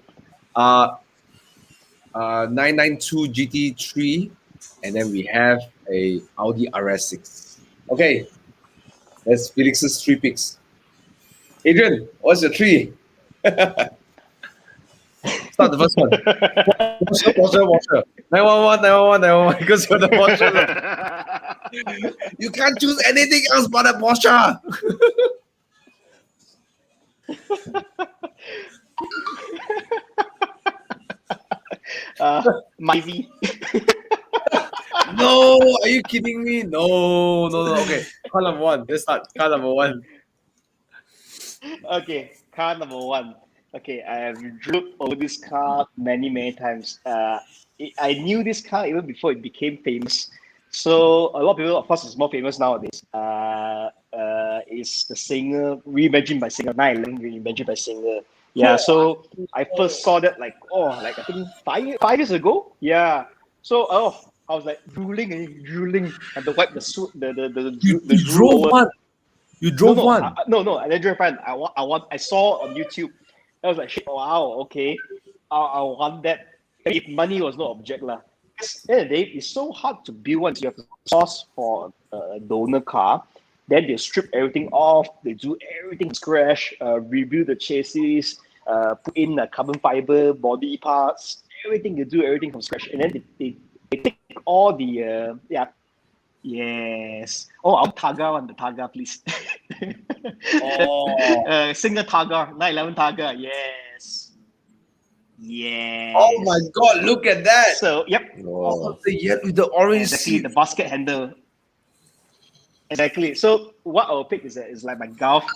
992 GT3, and then we have a Audi RS6. Okay, that's Felix's 3 picks. Adrian, what's your 3? Start the first one. Porsche. 911, because you're the Porsche. You can't choose anything else but a Porsche. Myvi. No, are you kidding me? No. Okay, car number 1. Let's start. Car number 1. Okay, car number 1. Okay, I have driven over this car many times. I knew this car even before it became famous. So a lot of people, of course, it's more famous nowadays. It's the Singer, reimagined by Singer, 911 reimagined by Singer. Yeah, so I first saw that I think 5 years ago. Yeah. So I was like drooling, and to wipe the suit, You drove one. You drove one. No, I didn't drive one. I saw on YouTube. I was like, shit, wow, okay. I want that. If money was no object lah. At the end of the day, it's so hard to build one. You have to source for a donor car. Then they strip everything off. They do everything from scratch. Rebuild the chassis. Put in carbon fiber body parts. Everything you do, everything from scratch. And then they take all the yes. Oh, I want Targa one. The Targa, please. Singer Targa, 911 Targa. Yes. Oh my God! Look at that. So yep. Oh, with the orange exactly, the basket handle. Exactly. So what I'll pick is like my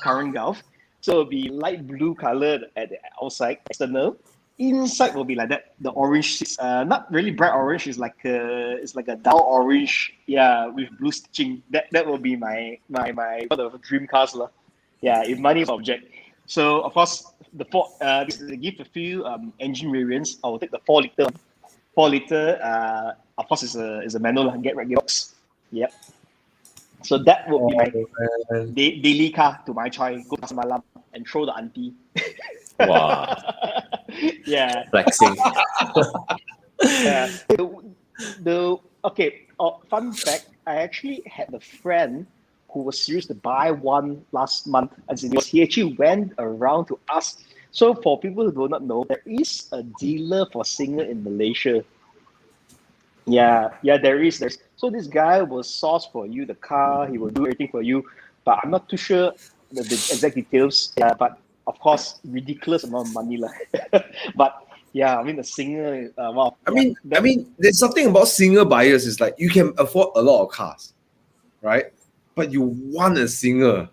current Golf. So it'll be light blue color at the outside, external. Inside will be like that. The orange, not really bright orange. It's like a dull orange. Yeah, with blue stitching. That will be my one of the dream cars lah. Yeah, if money is object. So of course they give a few engine variants. I will take the 4 liter. 4 liter. Of course, is a manual get gearbox. Yep. So that will be my daily car to my choice. Go to Malam and throw the auntie. Wow. Yeah. Flexing. Yeah. Fun fact, I actually had a friend who was serious to buy one last month. As in, he actually went around to ask. So for people who do not know, there is a dealer for Singer in Malaysia. Yeah, there is. So this guy will source for you the car. He will do everything for you, but I'm not too sure the exact details. Yeah, but of course, ridiculous amount of money lah. But yeah, I mean the Singer. Wow. I mean, there's something about Singer buyers is like you can afford a lot of cars, right? But you want a Singer,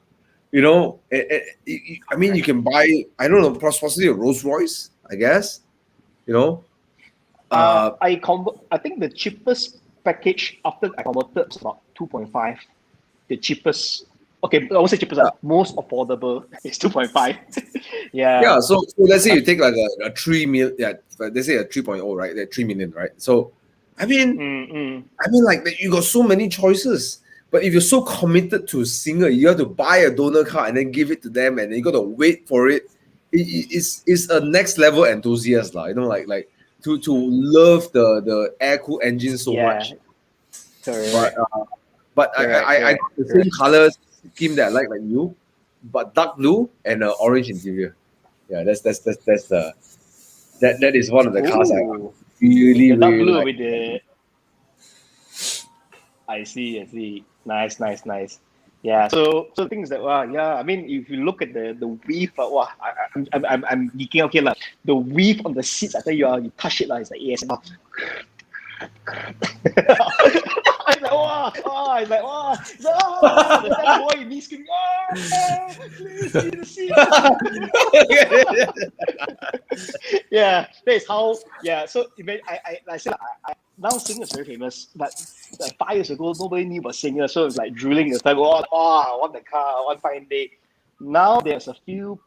you know. I mean, you can buy, I don't know, possibly a Rolls Royce, I guess, you know. I think the cheapest package after I converted is about 2.5. The cheapest. Okay, I won't say cheapest. Most affordable is 2.5. Yeah. Yeah. So let's say you take like a 3 million. Yeah. Let's say a 3.0, right? That 3 million, right? So, I mean, like you got so many choices. But if you're so committed to Singer, you have to buy a donor car and then give it to them, and then you got to wait for it. It's a next level enthusiast, lah. You know, like to love the air cooled engine so much. Correct. But I got the same color scheme that I like you, but dark blue and orange interior. Yeah, that's the That is one of the cars I Ooh. really, The dark really blue like. with the. I see. Nice. Yeah. So things that yeah. I mean, if you look at the weave, I'm geeking out here lah. The weave on the seats, I tell you, you touch it lah, it's like ASMR. I'm like, the fanboy in me screaming, please see the seat. Yeah, that is how. Yeah, so I said now Singer is very famous, but like 5 years ago nobody knew about Singer, so it's like drilling the time. I want the car, one fine day. Now there's a few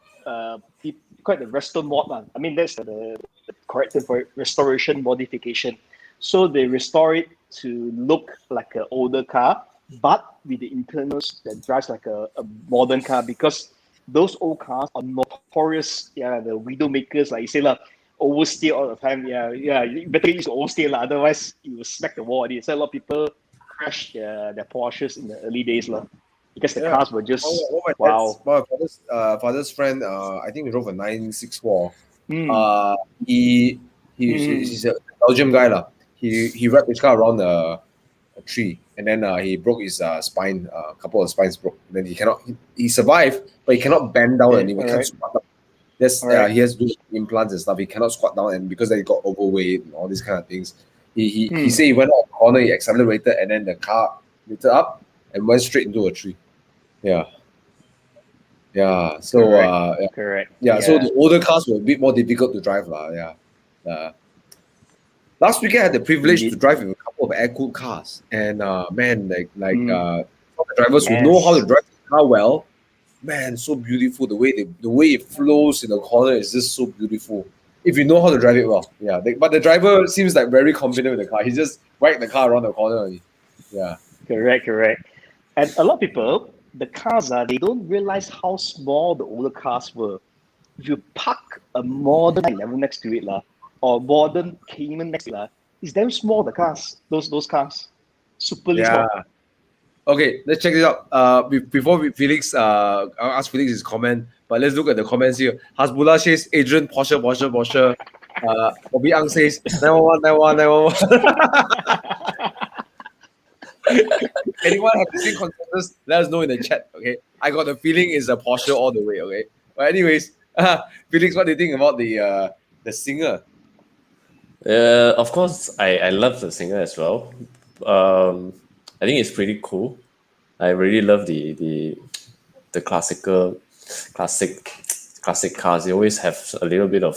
quite the resto mod one. I mean that's the correct term for it, restoration modification. So they restore it to look like an older car, but with the internals that drives like a modern car, because those old cars are notorious. Yeah, the window makers, like you say, oversteer all the time. Yeah, you better use oversteer, otherwise you will smack the wall. So a lot of people crash their Porsches in the early days, because the cars were just wow. My father's friend, I think he drove a 964. He's a Belgium guy. He wrapped his car around a tree, and then he broke his spine. A couple of spines broke. Then he survived, but he cannot bend down anymore. He can't squat up. He has to do implants and stuff. He cannot squat down, and because then he got overweight and all these kind of things. He said he went out of the corner, he accelerated, and then the car lifted up and went straight into a tree. Yeah. So Correct. Yeah. So the older cars were a bit more difficult to drive, Yeah. Last weekend I had the privilege to drive with a couple of air-cooled cars, and the drivers who know how to drive the car well, man, so beautiful. The way it flows in the corner is just so beautiful. If you know how to drive it well, yeah. But the driver seems like very confident with the car. He just whacked the car around the corner only. Yeah. Correct. And a lot of people, the cars they don't realize how small the older cars were. If you park a modern 11 next to it or modern Cayman next to it, it's damn small, the cars. Those cars, super small. Okay, let's check this out. Before Felix, I'll ask Felix his comment, but let's look at the comments here. Hasbullah says Adrian Porsche. Bobby Ang says 911. Anyone have the same consensus? Let us know in the chat. Okay, I got the feeling it's a Porsche all the way. Okay, but anyways, Felix, what do you think about the Singer? Of course, I love the Singer as well. I think it's pretty cool. I really love the classic cars. They always have a little bit of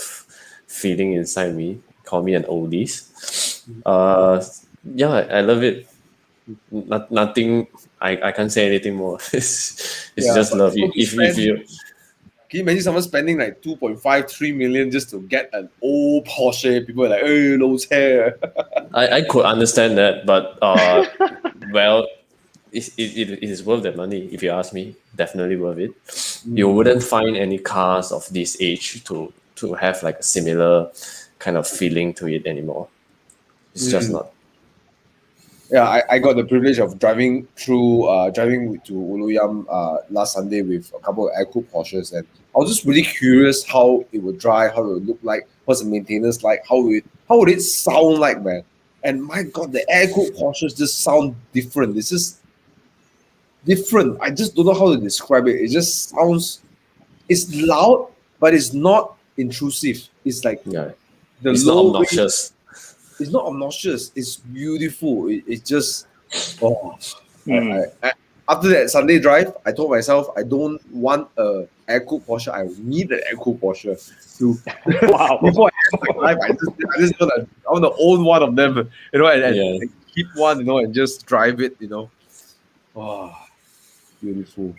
feeling inside me. Call me an oldies. I love it. Nothing. I can't say anything more. It's just love. If you can you imagine someone spending like 2.5-3 million just to get an old Porsche? People are like, "Hey, low hair." I could understand that, but well, it is worth the money if you ask me. Definitely worth it. You wouldn't find any cars of this age to have like a similar kind of feeling to it anymore. It's just not. Yeah, I got the privilege of driving to Uluyam last Sunday with a couple of air-cooled Porsches, and I was just really curious how it would drive, how it would look like, what's the maintenance like, how would it sound like, man. And my God, the air-cooled Porsches just sound different. It's just different. I just don't know how to describe it. It just sounds, it's loud, but it's not intrusive. It's like it's not obnoxious. It's not obnoxious. It's beautiful. It's just after that Sunday drive, I told myself I don't want a air-cooled Porsche. I need an air-cooled Porsche. Before I drive, I want to own one of them, and keep one, and just drive it, Oh, beautiful.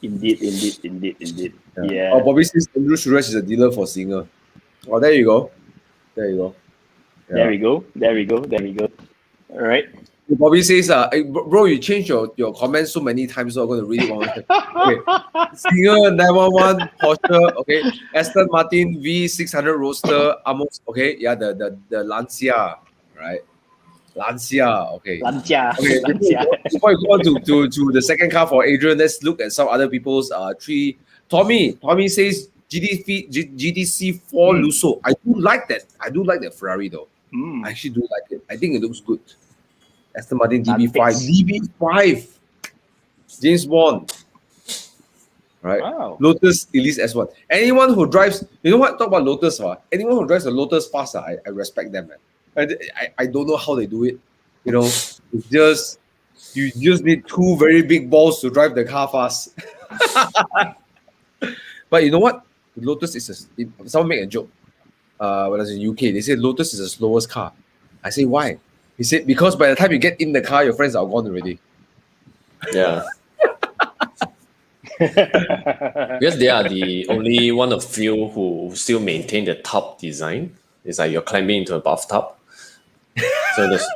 Indeed. Yeah. Oh, Bobby says Andrew Suresh is a dealer for Singer. Oh, there you go. Yeah. There we go. All right. Bobby says, bro, you changed your comments so many times, so I'm going to read it one. Okay. Singer 911 Porsche. Okay. Aston Martin V600 Roadster. Amos. Okay. Yeah, the Lancia. Right. Lancia. Okay. Lancia. Before we go on to the second car for Adrian, let's look at some other people's three. Tommy says GTC4 Lusso. I do like that. I do like that Ferrari though. I actually do like it. I think it looks good. Aston Martin DB5. James Bond. Right? Wow. Lotus Elise S1. Anyone who drives, you know what? Talk about Lotus. Anyone who drives a Lotus fast, I respect them, man. I don't know how they do it. You know, you just need two very big balls to drive the car fast. But you know what? Lotus is someone make a joke. When I was in UK, they said Lotus is the slowest car. I say why? He said because by the time you get in the car, your friends are gone already. Yeah. Because they are the only one of few who still maintain the top design. It's like you're climbing into a bathtub. So that's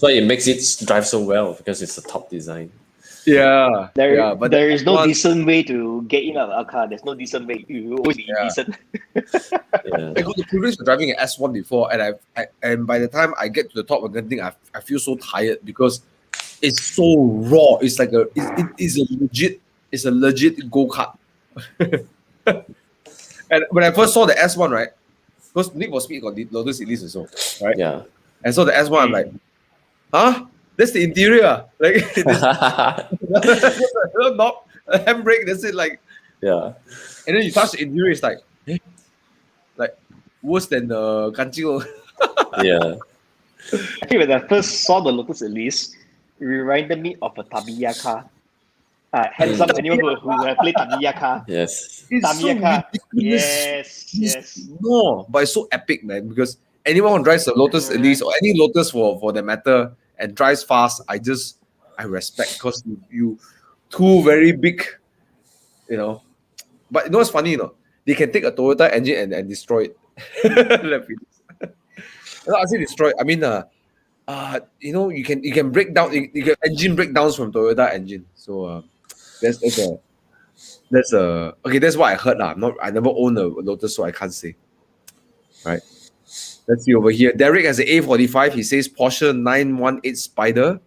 why it makes it drive so well, because it's a top design. Yeah. But there is no decent way to get in a car. There's no decent way. You always be decent. Yeah. I got the privilege of driving an S1 before, and by the time I get to the top of the thing, I feel so tired because it's so raw. It's like it's a legit go-kart. And when I first saw the S1, right? Because Nick was speaking on the Lotus Elise also, right? Yeah. And so the S1, I'm like, huh? That's the interior. Like, knob, handbrake, that's it. Like, Yeah. and then you touch the interior, it's like, like worse than the Kanchil. Yeah. I think when I first saw the Lotus Elise, it reminded me of a Tamiya car. Hands up, anyone who have played Tamiya car. Yes. It's Tamiya so car. ridiculous. Yes. No, but it's so epic, man. Because anyone who drives a Lotus Elise or any Lotus for that matter and drives fast, I respect, because you two very big, you know. But you know what's funny, you know? They can take a Toyota engine and destroy it. No, I say destroy. I mean, you know, you can break down. You get engine breakdowns from Toyota engine. So that's okay. That's what I heard lah. I never owned a Lotus, so I can't say. Right. Let's see over here. Derek has an A45. He says Porsche 918 Spider,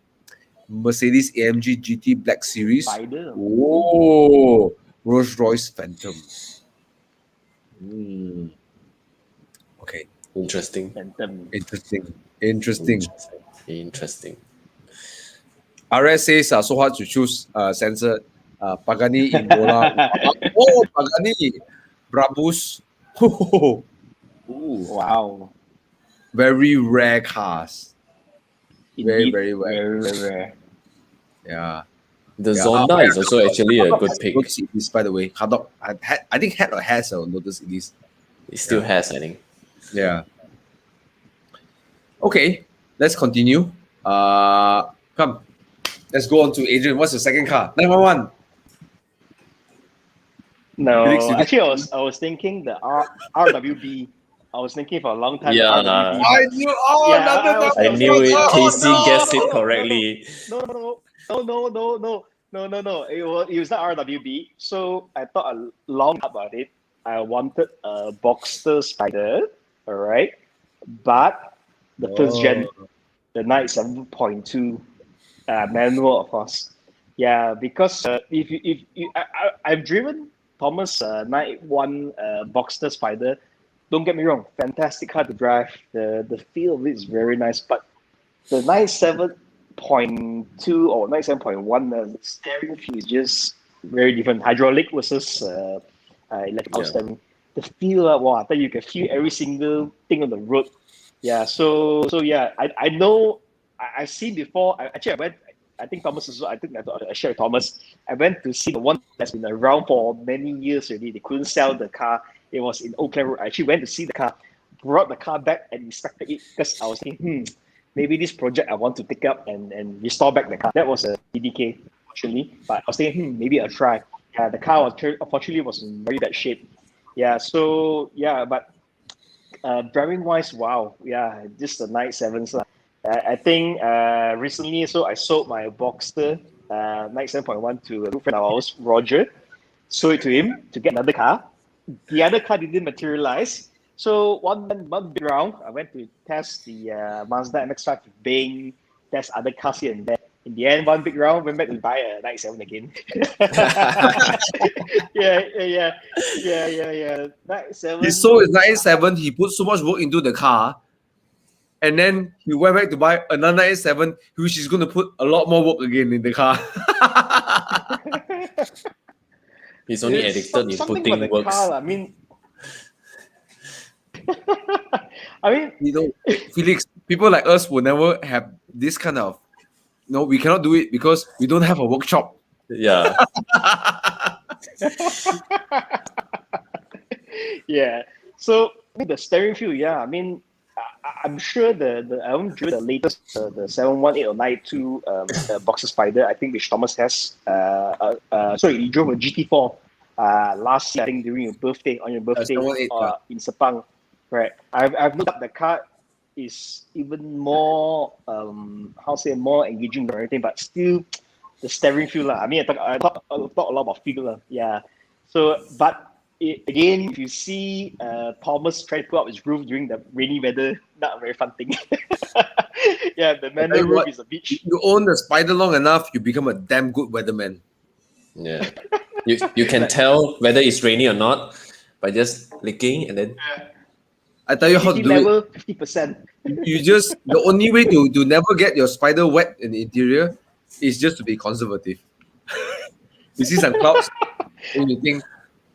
Mercedes AMG GT Black Series. Spider. Oh, Rolls Royce Phantom. Okay. Interesting. Phantom. Interesting. RS says so hard to choose censored. Pagani Imola. Oh, Pagani. Brabus. Ooh. Wow. Very rare cars. Very, Indeed, very rare. Very rare. Yeah. The Zonda is also actually a good pick. Lotus Elise, by the way. Hardok, I think had or has a Lotus Elise. It still has, I think. Yeah. Okay, let's continue. Come. Let's go on to Adrian. What's your second car? 911. No, Felix, you actually, I was thinking the RWB. I was thinking for a long time. Yeah, RWB. I knew. Oh, Yeah, another I knew it. Oh, Casey no. guessed it correctly. No. It was not RWB. So I thought a long about it. I wanted a Boxster Spider, all right, but the first gen, the Night 7.2 manual, of course. Yeah, because I've driven Thomas Night 1 Boxster Spider. Don't get me wrong, fantastic car to drive. The feel of it is very nice, but the Night 7.2 or Night 7.1, the steering feel is just very different. Hydraulic versus electrical steering. The feel, I tell you can feel every single thing on the road. Yeah, so yeah, I know, I've seen before. I went, I think Thomas also, I think I shared with Thomas. I went to see the one that's been around for many years already. They couldn't sell the car. It was in Oakland Road. I actually went to see the car, brought the car back and inspected it because I was thinking, maybe this project I want to pick up and restore back the car. That was a DDK, actually. But I was thinking, maybe I'll try. Yeah, the car was unfortunately was in very bad shape. Yeah, so yeah, but driving wise, wow, yeah, just the Night 7s. I think recently, so I sold my Boxster Night 7.1 to a good friend of ours, Roger. Sold it to him to get another car. The other car didn't materialize. So one big round, I went to test the Mazda MX-5 with Bing, test other cars here and there. In in the end, one big round, went back to buy a 97 again. yeah. 97. He sold his 97, he put so much work into the car, and then he went back to buy another 97, which is going to put a lot more work again in the car. He's only There's addicted in something putting about the works. car, I mean, Felix, people like us will never have this kind of, no, we cannot do it because we don't have a workshop. Yeah. yeah. So the steering wheel, yeah. I mean, I'm sure I haven't driven the latest the 718 or 92 Boxer Spider. I think which Thomas has. Sorry, you drove a GT4 last year. I think during your birthday in Sepang. Right. I've looked up the car is even more more engaging and everything, but still the steering wheel I mean, I talk a lot about feel yeah. So, but again, if you see Thomas try to put up his roof during the rainy weather, not a very fun thing. Yeah, the manual roof is a bitch. If you own the Spider long enough, you become a damn good weatherman. Yeah. You can tell whether it's rainy or not by just licking and then. I tell you how to do level, it. 50%. You just, the only way to never get your Spider wet in the interior is just to be conservative. You see some clouds, and you think,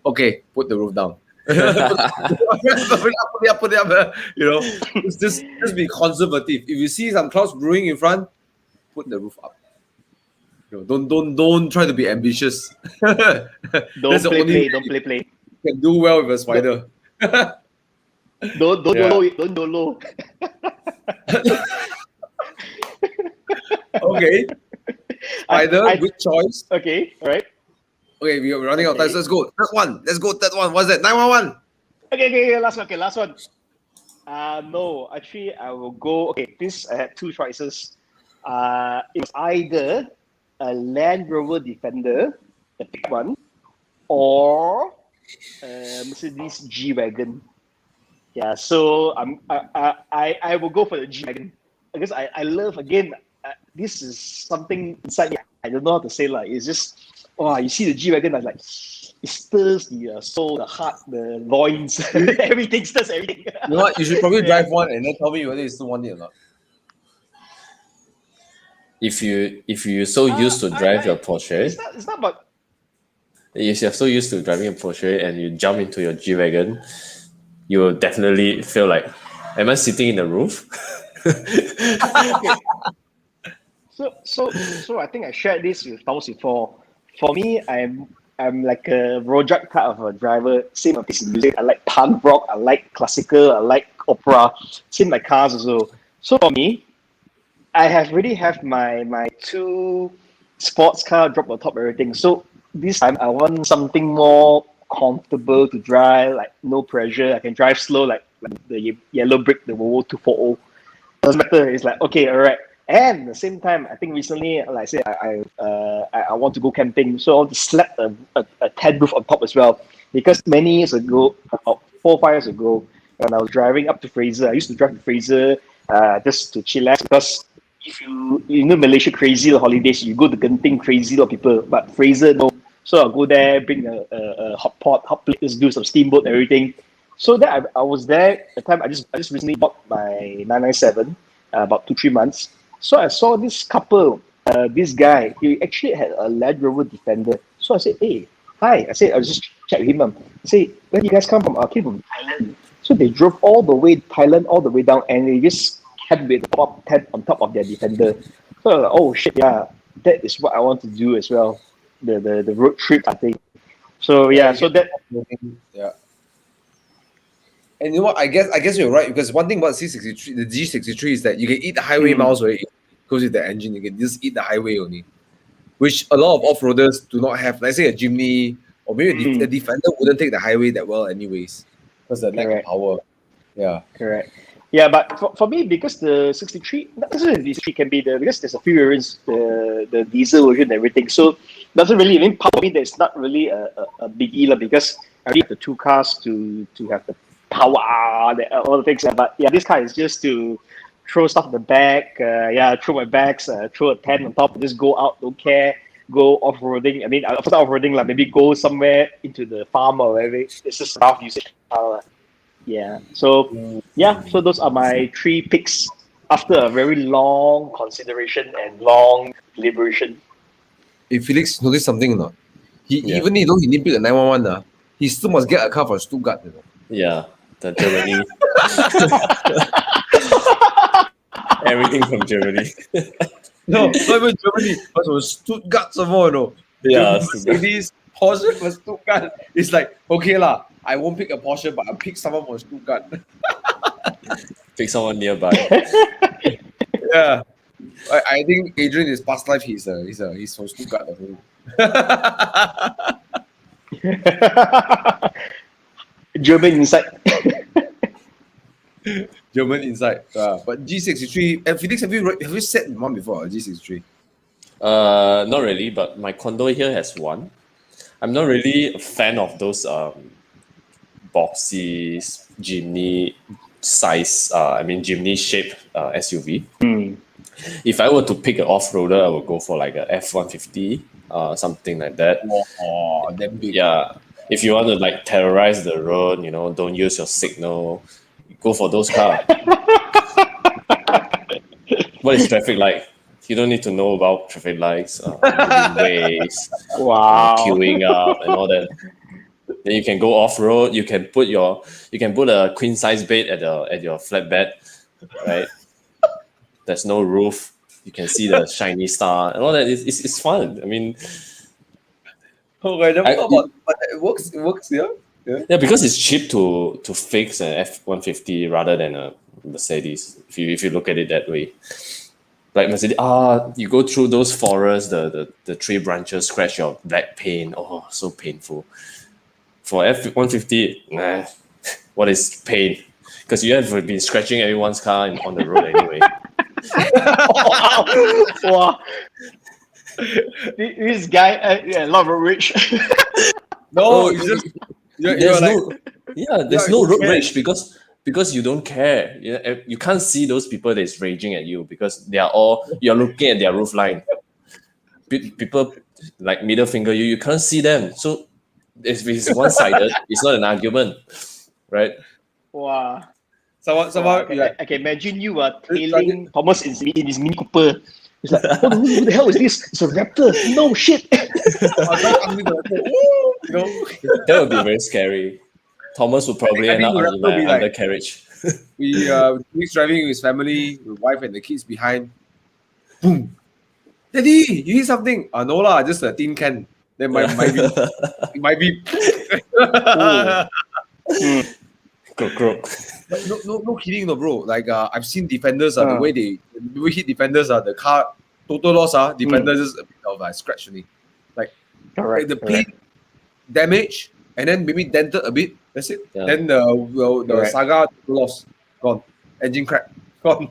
okay, put the roof down. Put it up. You know, it's just be conservative. If you see some clouds brewing in front, put the roof up. You know, don't try to be ambitious. Don't play. You can do well with a Spider. Don't YOLO. Okay. Spider, good choice. Okay, all right. Okay, we're running out of time. So let's go. Third one. What's that? 911. Okay, last one. No, actually, I will go. Okay, I had two choices. It was either a Land Rover Defender, the big one, or Mercedes G-Wagon. Yeah, so I will go for the G-Wagon because I love, again, this is something inside me. I don't know how to say, it's just, you see the G-Wagon, like, it stirs the soul, the heart, the loins, everything stirs everything. You know what? You should probably drive one and then tell me whether you still want it or not. If you're so used to drive your Porsche, it's not about. If you're so used to driving a Porsche and you jump into your G-Wagon, you will definitely feel like, am I sitting in the roof? So I think I shared this with Thomas before. For me, I'm like a Rojak type of a driver. Same with this music. I like punk rock. I like classical. I like opera. Same like cars also. So for me, I already have my two sports car drop on top of everything. So this time I want something more comfortable to drive, like no pressure. I can drive slow, like the yellow brick, the Volvo 240. Doesn't matter. It's like, okay, all right. And at the same time, I think recently, like I said, I want to go camping, so I want to slap a tent roof on top as well. Because many years ago, about 4 or 5 years ago, when I was driving up to Fraser, I used to drive to Fraser just to chillax, because if you know Malaysia crazy the holidays, you go to Genting crazy lot of people, but Fraser no. So I'll go there, bring a hot plate, just do some steamboat and everything. So that I was there at the time. I just recently bought my 997 about 2-3 months. So I saw this couple, this guy, he actually had a Land Rover Defender. So I said, hey, hi. I said, I was just chat with him. I said, where do you guys come from? I came from Thailand. So they drove all the way Thailand, all the way down, and they just had with the top tent on top of their Defender. So I was like, oh shit, yeah, that is what I want to do as well. The road trip, I think. So yeah, so that. Yeah. And you know what? I guess you're right, because one thing about C63, the G63 is that you can eat the highway miles already. Because with the engine, you can just eat the highway only, which a lot of off-roaders do not have. Let's say a Jimny or maybe a Defender wouldn't take the highway that well anyways, because the lack of power. Yeah. Correct. Yeah, but for me, because the 63, not necessarily the 63 can be because there's a few variants, the diesel version and everything. So doesn't really, I mean, power me, there's not really a biggie, because I need the two cars to have the power, all the things. But yeah, this car is just to throw stuff in the back. Throw my bags. Throw a tent on top. Just go out. Don't care. Go off-roading. I mean, after off-roading, like maybe go somewhere into the farm or whatever. It's just rough usage. So those are my 3 picks after a very long consideration and long deliberation. If Felix noticed something or not, even though he didn't pick the 911, he still must get a car from Stuttgart. You know? Yeah, the Germany. Everything from Germany. No, not even Germany, but from Stuttgart some more, you know. Yeah, Mercedes, Porsche from Stuttgart. It's like, okay lah, I won't pick a Porsche, but I'll pick someone from Stuttgart. Pick someone nearby. Yeah. I think Adrian, his past life, he's from Stuttgart. German inside. German inside. But G63, and Felix, have you set one before, G63? Not really, but my condo here has one. I'm not really a fan of those boxy Jimny size, Jimny shape SUV. If I were to pick an off-roader, I would go for like a F-150, something like that. Oh, that big. Yeah. If you want to like terrorize the road, don't use your signal, go for those cars. What is traffic like? You don't need to know about traffic lights, ways, queuing up and all that. Then you can go off-road. You can put a queen-size bed at your flatbed, right? There's no roof. You can see the shiny star and all that. It's fun. I mean, but it works. It works. Yeah. Yeah, because it's cheap to fix an F-150 rather than a Mercedes. If you look at it that way, like Mercedes, you go through those forests, the tree branches scratch your black paint. Oh, so painful. For F-150, nah. What is pain? Because you have been scratching everyone's car on the road anyway. Wow. This guy, a lot of rich. No, it's just there's no road rage because you don't care. You can't see those people that's raging at you because you're looking at their roof line. People like middle finger you can't see them. So if it's one-sided, it's not an argument, right? Wow. I can imagine you are tailing Thomas in his Mini Cooper. It's like, who the hell is this? It's a Raptor. No shit. That would be very scary. Thomas would probably end up in an undercarriage. He's driving with his family, the wife and the kids behind. Boom. Daddy, you hear something? No lah, just a tin can. Then might be. It might be. Croak. No kidding, no, bro. Like I've seen defenders, the way they hit defenders, the car total loss, defenders just a bit of scratch only. Like the paint damage and then maybe dented a bit. That's it. Yeah. Then the Saga loss gone, engine crack gone.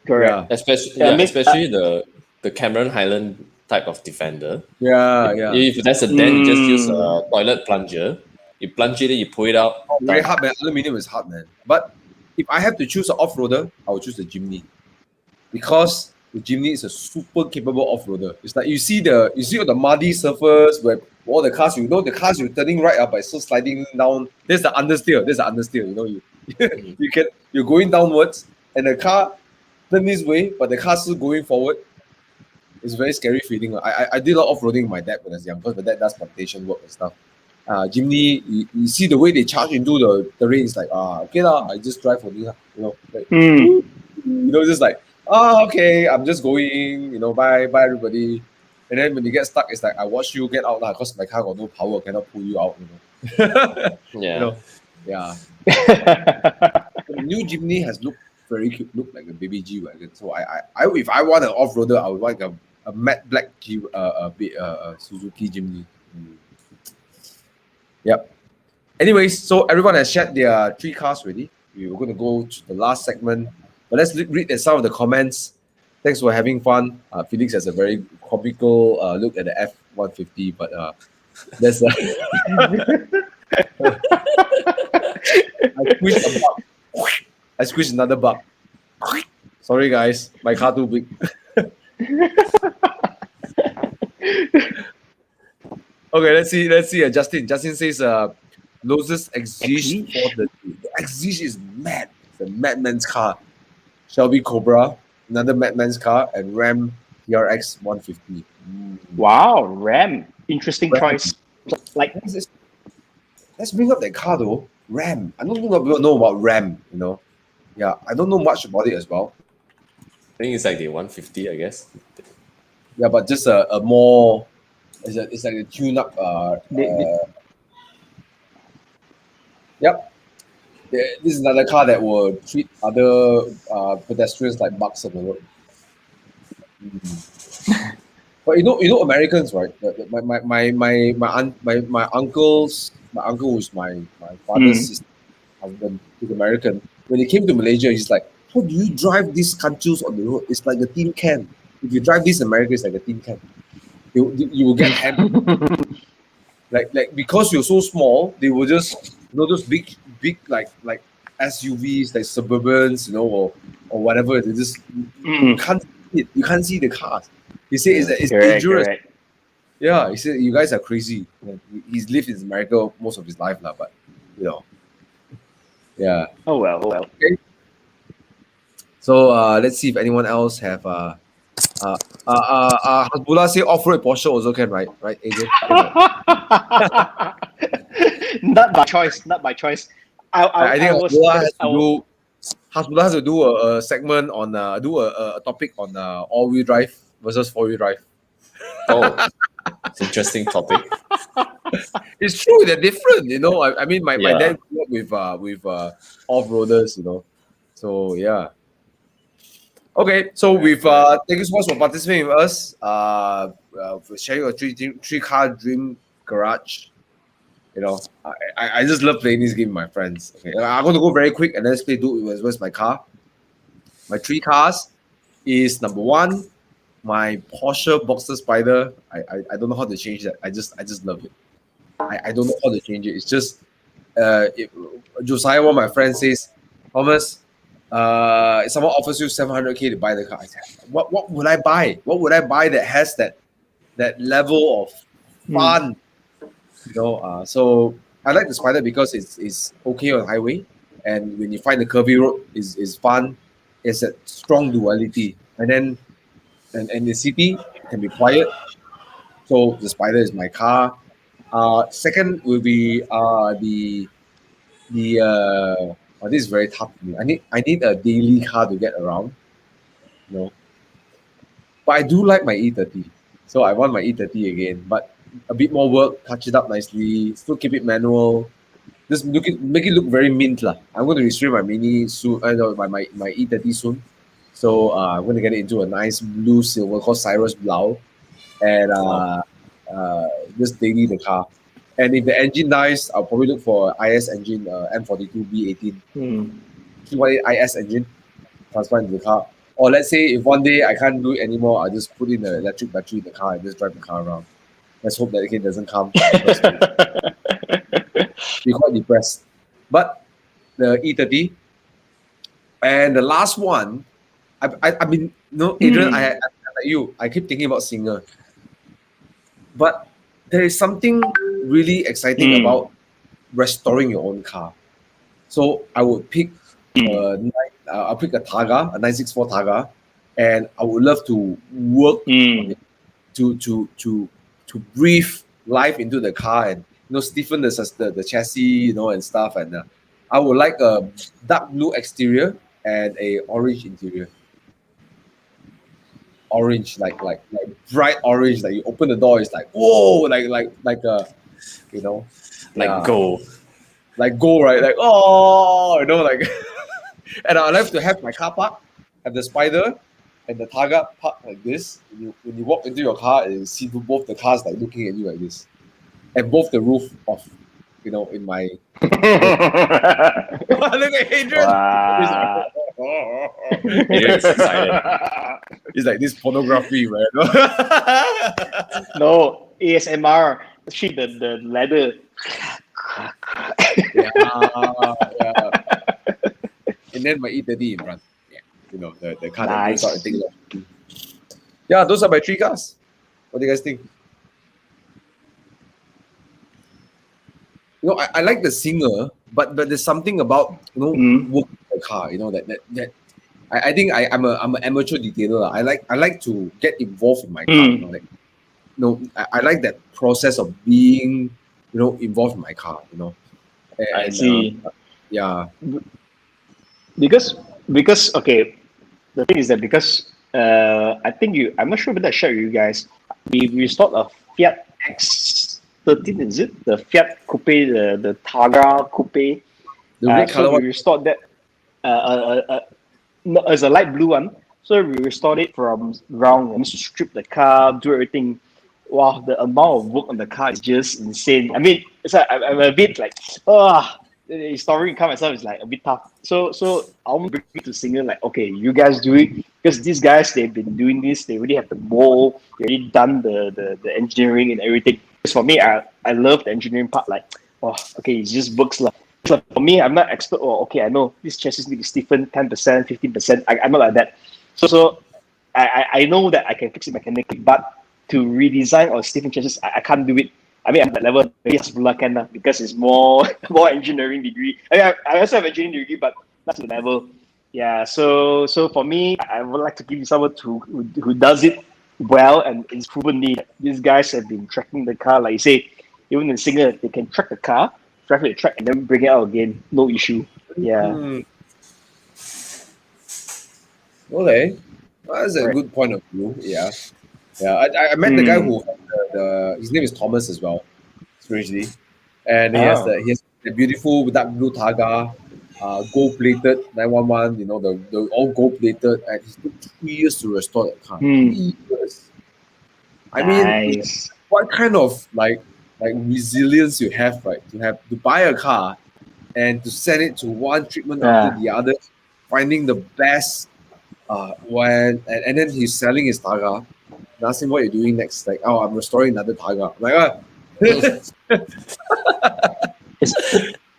Correct. Yeah. Especially the Cameron Highland type of defender. Yeah. If that's a dent, you just use a toilet plunger. You plunge it, you pull it out. Very hard, man. Aluminium is hard, man. But if I have to choose an off-roader, I would choose the Jimny. Because the Jimny is a super capable off-roader. It's like you see on the muddy surface where all the cars, the cars you're turning right up by so sliding down. There's the understeer. You're going downwards and the car turn this way, but the car's still going forward. It's a very scary feeling. I did a lot of off-roading with my dad when I was young because my dad does plantation work and stuff. Jimny, you see the way they charge into the terrain, it's like, okay lah, I just drive for this, just like, okay, I'm just going, bye everybody. And then when you get stuck, it's like, I watch you get out lah, because my car got no power, cannot pull you out, Yeah. Yeah. The new Jimny has looked very cute, looked like a baby G-Wagon. So I if I want an off-roader, I would like a matte black Suzuki Jimny. Yep. Anyways, so everyone has shared their 3 cars already. We were going to go to the last segment, but let's read some of the comments. Thanks for having fun. Felix has a very comical look at the F-150, but that's I squeezed another bug. Sorry guys, my car too big. Okay, let's see. Justin. Justin says, loses Exige for the Exige is mad. It's a madman's car. Shelby Cobra, another madman's car, and Ram TRX 150. Wow, Ram. Interesting Ram. choice. Like, Let's bring up that car though. Ram. I don't think a lot of people know about Ram. Yeah, I don't know much about it as well. I think it's like the 150, I guess. Yeah, but just a more. It's like a tune-up. Yep. This is another car that will treat other pedestrians like bugs on the road. But you know Americans, right? My uncle who's my father's sister husband, is American. When he came to Malaysia, he's like, "How do you drive these kanchus on the road? It's like a tin can. If you drive this in America, it's like a tin can. You will get hammered." like because you're so small, they will just those big like SUVs, like Suburbans, or whatever. They just you can't see it. You can't see the cars. He says it's dangerous. Correct. Yeah, he said you guys are crazy. He's lived in America most of his life now, but yeah. Oh well. Okay. So let's see if anyone else have Hasbullah say off-road Porsche also can, right, Adrian? Not by choice. I think Hasbullah has to do a segment on do a topic on all-wheel drive versus four-wheel drive. Oh, it's an interesting topic. It's true, they're different. I mean, my Yeah. dad grew up with off-roaders. So yeah. Okay, so we've thank you so much for participating with us. For sharing your three car dream garage. I just love playing this game with my friends. Okay, I'm going to go very quick and let's play do it with my car. My 3 cars is number 1, my Porsche Boxster Spider. I don't know how to change that. I just love it. I don't know how to change it. It's just Josiah, one of my friends, says, Thomas, if someone offers you 700K to buy the car, I said, what would I buy? What would I buy that has that level of fun? So I like the Spider because it's okay on highway, and when you find the curvy road is fun. It's a strong duality, and then and the city can be quiet. So the Spider is my car. Second will be this is very tough for me. I need a daily car to get around, But I do like my E30, so I want my E30 again. But a bit more work, touch it up nicely, still keep it manual. Just make it look very mint lah. I'm going to restrain my Mini soon. My E30 soon. So I'm going to get it into a nice blue silver called Cyrus Blau, and just daily the car. And if the engine dies, I'll probably look for IS engine, M42 B18. IS engine, transfer into the car. Or let's say if one day I can't do it anymore, I'll just put in the electric battery in the car and just drive the car around. Let's hope that it doesn't come. Be quite depressed. But the E30 and the last one, I mean, Adrian, I like you. I keep thinking about Singer, but there is something really exciting about restoring your own car. So I would pick I'll pick a Targa, a 964 Targa, and I would love to work on it to breathe life into the car and stiffen the chassis, and stuff. And I would like a dark blue exterior and a orange interior. Orange, like bright orange. Like you open the door, it's like whoa, like gold. Like gold, right? Like like. And I like to have my car park, have the Spider and the Targa park like this. When you walk into your car, and you see both the cars like looking at you like this, and both the roof off. In my look at Adrian. Wow. Adrian's excited. It's like this pornography, man. No, ASMR. See the leather. yeah. And then my E30 in front. Yeah. the car that Nice. goes out and takes off. Yeah, those are my 3 cars. What do you guys think? I like the singer, but there's something about working the car. That I think I'm an amateur detailer. I like to get involved in my car. I like that process of being involved in my car. I see. Yeah. Because okay, the thing is that because I think I'm not sure whether I shared with you guys. We restored a Fiat X13, is it? The Fiat Coupe, the Targa Coupe. The red color so we one. restored that. No, it's a light blue one. So we restored it from ground. We need to strip the car, do everything. Wow, the amount of work on the car is just insane. I mean, it's like I'm a bit like, the story car myself is like a bit tough. So I want to bring it to singer like, okay, you guys do it because these guys they've been doing this. They already have the mold. They already done the engineering and everything. Because for me, I love the engineering part. Like, okay, it just works like. So for me, I'm not expert. Okay, I know this chassis need to stiffen 10%, 15%. I'm not like that. So I know that I can fix it mechanically, but to redesign or stiffen chassis, I can't do it. I mean, I'm at that level. Maybe Hasbullah can because it's more engineering degree. I mean, I also have engineering degree, but that's the level. Yeah. So for me, I would like to give you someone who does it well and it's proven that these guys have been tracking the car. Like you say, even in singer, they can track the car, drive it to the track, and then bring it out again. No issue. Yeah. Okay, well, that's a good point of view. Yeah. I met the guy who his name is Thomas as well, strangely, and he has the beautiful dark blue Targa, gold plated 911. The all gold plated, and he took 3 years to restore that car. 3 years. I mean, what kind of like resilience you have, right? To buy a car and to send it to one treatment after the other, finding the best. And then he's selling his Targa. And ask him what you're doing next. Like, I'm restoring another Targa. I'm like,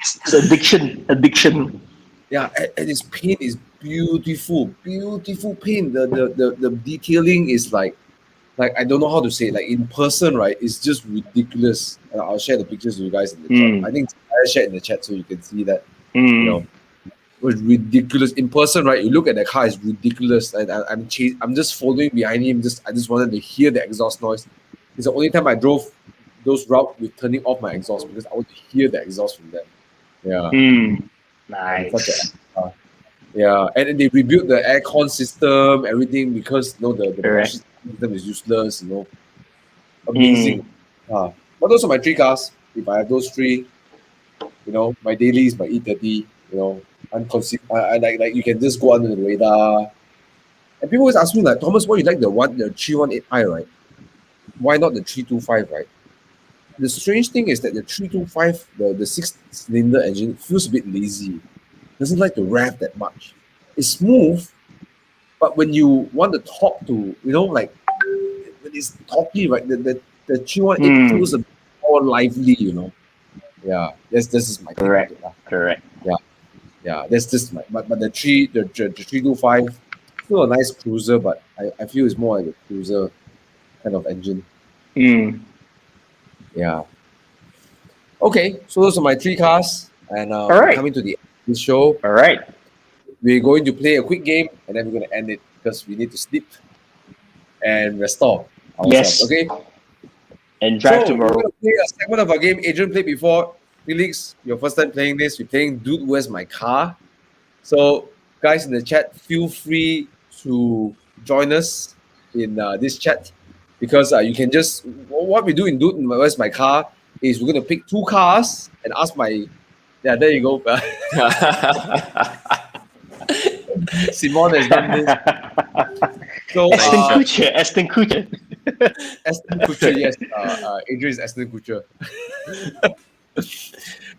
It's addiction. Yeah, and his paint is beautiful paint. The detailing is like I don't know how to say it. Like in person, right? It's just ridiculous. And I'll share the pictures with you guys in the chat. I think I shared in the chat so you can see that. It was ridiculous in person, right? You look at the car, it's ridiculous, and I'm just following behind him. I just wanted to hear the exhaust noise. It's the only time I drove those routes with turning off my exhaust because I want to hear the exhaust from them. Yeah. Nice. Yeah, and they rebuilt the aircon system, everything because the Porsche system is useless. Amazing. But those are my 3 cars. If I have those 3, my daily is my E30. I like you can just go under the radar. And people always ask me like, Thomas, why you like the 318i, right? Why not the 325, right? The strange thing is that the 325, the 6-cylinder engine feels a bit lazy. Doesn't like to rev that much. It's smooth, but when you want to talk to, like when it's talky, right? The 318 feels a bit more lively, Yeah, this is my correct. Yeah, that's just my but the 325 still a nice cruiser, but I feel it's more like a cruiser kind of engine. Yeah. Okay, so those are my 3 cars, and we're coming to the end of this show. All right. We're going to play a quick game, and then we're going to end it because we need to sleep and restore ourselves. Yes. Okay. And drive tomorrow. We're going to play a segment of our game. Adrian played before. Felix, your first time playing this. We're playing Dude, Where's My Car? So, guys in the chat, feel free to join us in this chat because you can just, what we do in Dude, Where's My Car is we're going to pick 2 cars and ask my, there you go. Simon has done this. So, Aston Kutcher. Aston Kutcher, yes. Adrian is Aston Kutcher.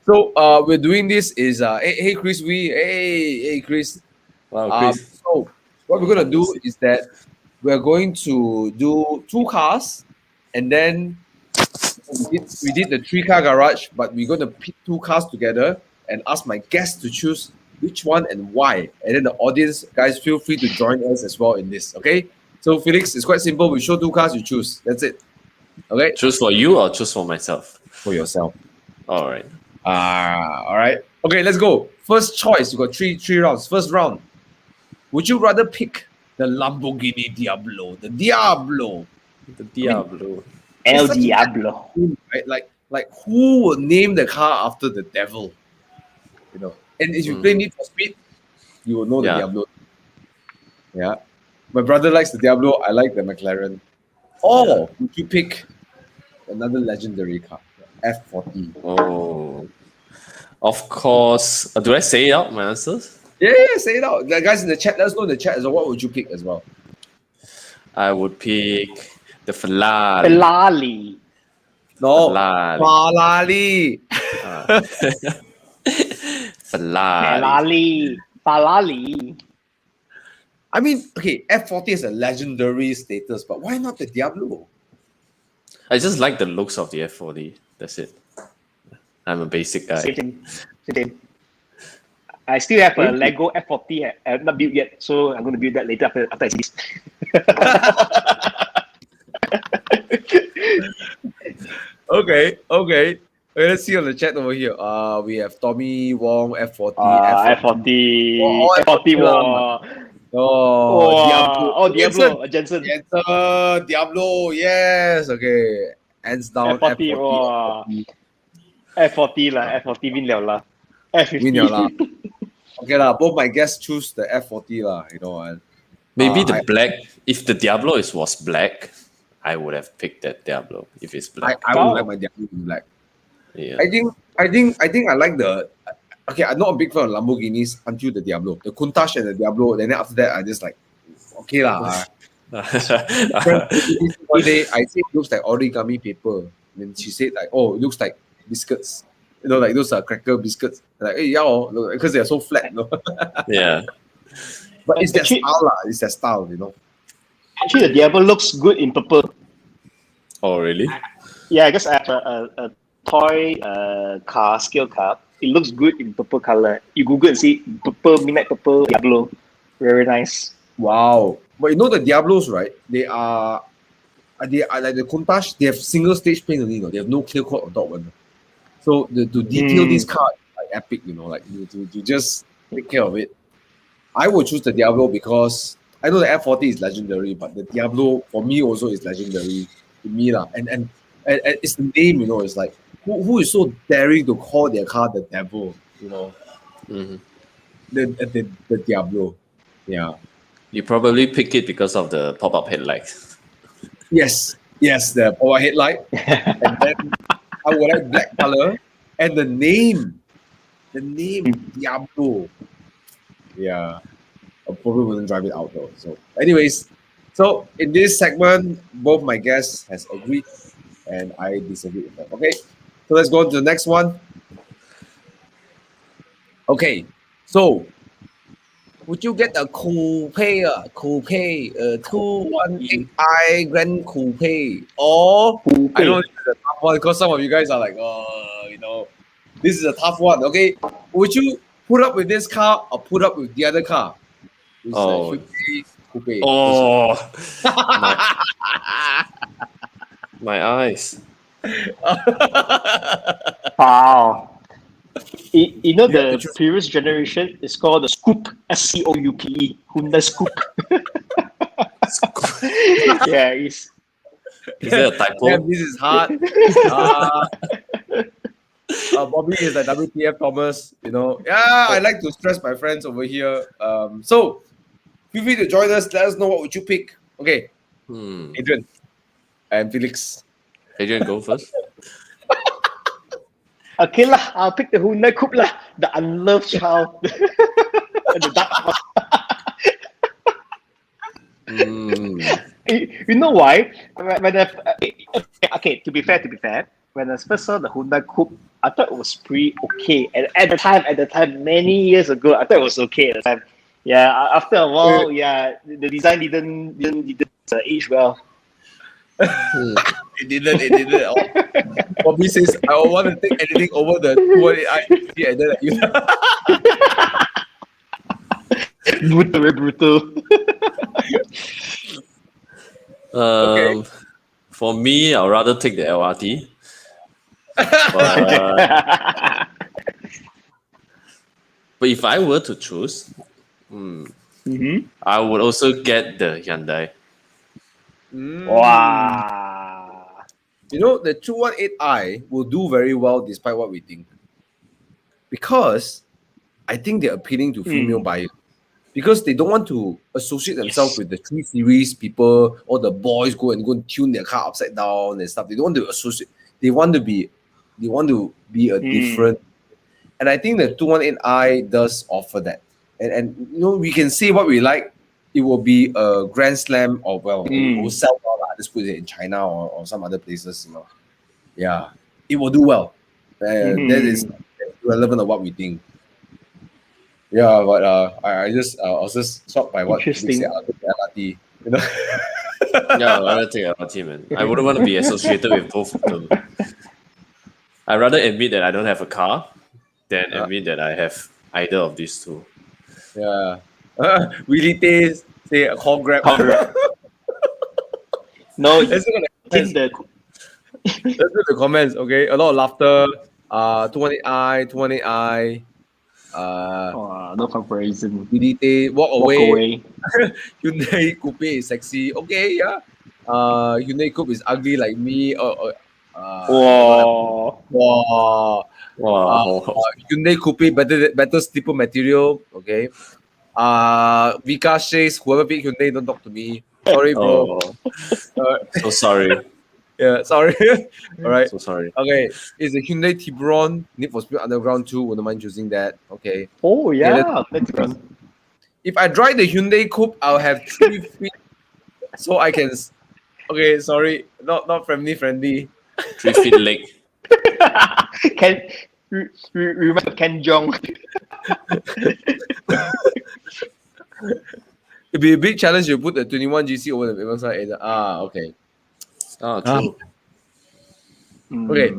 So we're doing this is hey Chris hey Chris. Wow, Chris. So what we're gonna do is that we're going to do 2 cars, and then we did the 3-car garage, but we're gonna pit 2 cars together and ask my guests to choose which one and why. And then the audience, guys, feel free to join us as well in this, okay? So Felix, it's quite simple. We show 2 cars, you choose. That's it. Okay? Choose for you or choose for myself? For yourself. All right. All right. Okay, let's go. First choice, you got three rounds. First round. Would you rather pick the Lamborghini Diablo? The Diablo. The Diablo. El It's such a Diablo. name, right? Like who would name the car after the devil? You know. And if you play Need for Speed, you will know the Yeah. Diablo. Yeah. My brother likes the Diablo. I like the McLaren. Or would you pick another legendary car? F40. Oh. Of course. Do I say out my answers? Yeah, say it out. The guys in the chat, let us know in the chat as well. What would you pick as well? I would pick the Ferrari. Ferrari. No. Ferrari. Ferrari. Ferrari. Ferrari. I mean, okay, F40 is a legendary status, but why not the Diablo? I just like the looks of the F40. That's it. I'm a basic guy. Same thing. I still have a Lego F40. I have not built yet, so I'm going to build that later after I see this. Okay. Let's see on the chat over here. We have Tommy Wong, F40. F40. Oh, F40. Wow. Oh, Diablo. Jensen. Diablo. Yes. Okay. Hands down. F40. Wow. F40 lah. F40 win liao lah. F50. Win liao lah. Okay lah. Both my guests choose the F40 lah. You know, and Maybe the black. If the Diablo was black, I would have picked that Diablo. If it's black, I would like my Diablo in black. yeah. I think I like the. Okay, I'm not a big fan of Lamborghinis until the Diablo. The Countach and the Diablo. Then after that, I just like, okay lah. One day I said it looks like origami paper. Then she said like, oh, it looks like biscuits. You know, like those are cracker biscuits. Like, hey, yeah, because they're so flat. You know? Yeah. But it's their Actually- style lah. It's their style, you know. Actually, the Diablo looks good in purple. Oh, really? Yeah, I guess I have a toy car, scale car. It looks good in purple color. You Google and see purple, midnight purple Diablo. Very nice. Wow. But you know the Diablos, right? They are like the Countach. They have single stage paint only. You know? They have no clear coat or dot one. So to detail these cars, like epic. You know, like to just take care of it. I would choose the Diablo because I know the F40 is legendary, but the Diablo for me also is legendary to me lah. And it's the name, you know. It's like who is so daring to call their car the Devil, you know? Mhm. The Diablo, yeah. You probably pick it because of the pop-up headlights. Yes, the power headlight, and then I would like black color and the name Diablo. Yeah, I probably wouldn't drive it out though. So, anyways, so in this segment, both my guests has agreed, and I disagree with them. Okay, so let's go on to the next one. Okay, so would you get a coupe 218i Grand Coupe, or I know this is a tough one because some of you guys are like, oh, you know, this is a tough one. Okay, would you put up with this car or put up with the other car? This is a Oh. Hyundai Coupe. Oh, my eyes. Wow. You know the choose- previous generation is called the Scoop, SCOUPE, Hyundai Scoop. Yeah, it's Is there a typo? Damn, this is hard. Bobby is like WTF Thomas, you know. Yeah, I like to stress my friends over here. So feel free to join us. Let us know what would you pick. Okay, Adrian and Felix. Adrian, go first. okay lah. I'll pick the Hyundai Coupe lah, the unloved child. And the dark one. You know why? Okay, to be fair, when I first saw the Hyundai Coupe, I thought it was pretty okay. And at the time, many years ago, I thought it was okay at the time. Yeah, after a while, the design didn't age well. It didn't. Oh. Bobby says, I want to take anything over the 218i and then you. Brutal, very brutal. For me, I'd rather take the LRT. But if I were to choose, I would also get the Hyundai. Wow. You know, the 218i will do very well despite what we think. Because I think they're appealing to female buyers. Because they don't want to associate themselves with the 3 Series people, or the boys go and tune their car upside down and stuff. They don't want to associate. They want to be a different. And I think the 218i does offer that. And you know, we can say what we like. It will be a grand slam, or it will sell well. Let's put it in China or some other places. You know, yeah, it will do well. That is relevant of what we think. Yeah, but I was just shocked by what Felix said about the LRT. You know. Yeah, I'd rather take LRT, man. I wouldn't want to be associated with both of them. I'd rather admit that I don't have a car than admit that I have either of these two. Yeah. Willie Tay say a call grab. No, Let's look at the comments, okay? A lot of laughter. 218i, 218i. No comparison. Willie Tay, walk Walk away. away. Hyundai Coupe is sexy. Okay, yeah. Hyundai Coupe is ugly like me. Wow. Wow. Hyundai Coupe better slipper material. Okay. Vika says, whoever picked Hyundai, don't talk to me. Sorry, bro. So sorry. Yeah, sorry. All right. So sorry. Okay. It's a Hyundai Tiburon. Need for Speed Underground 2. Wouldn't mind choosing that. Okay. Oh, yeah. That's good. If I drive the Hyundai Coupe, I'll have 3 feet. So I can. Okay, sorry. Not friendly. 3 feet leg. Remember Ken Jeong? It'd be a big challenge to put the 21GC over the Avon side. Okay. True. Okay.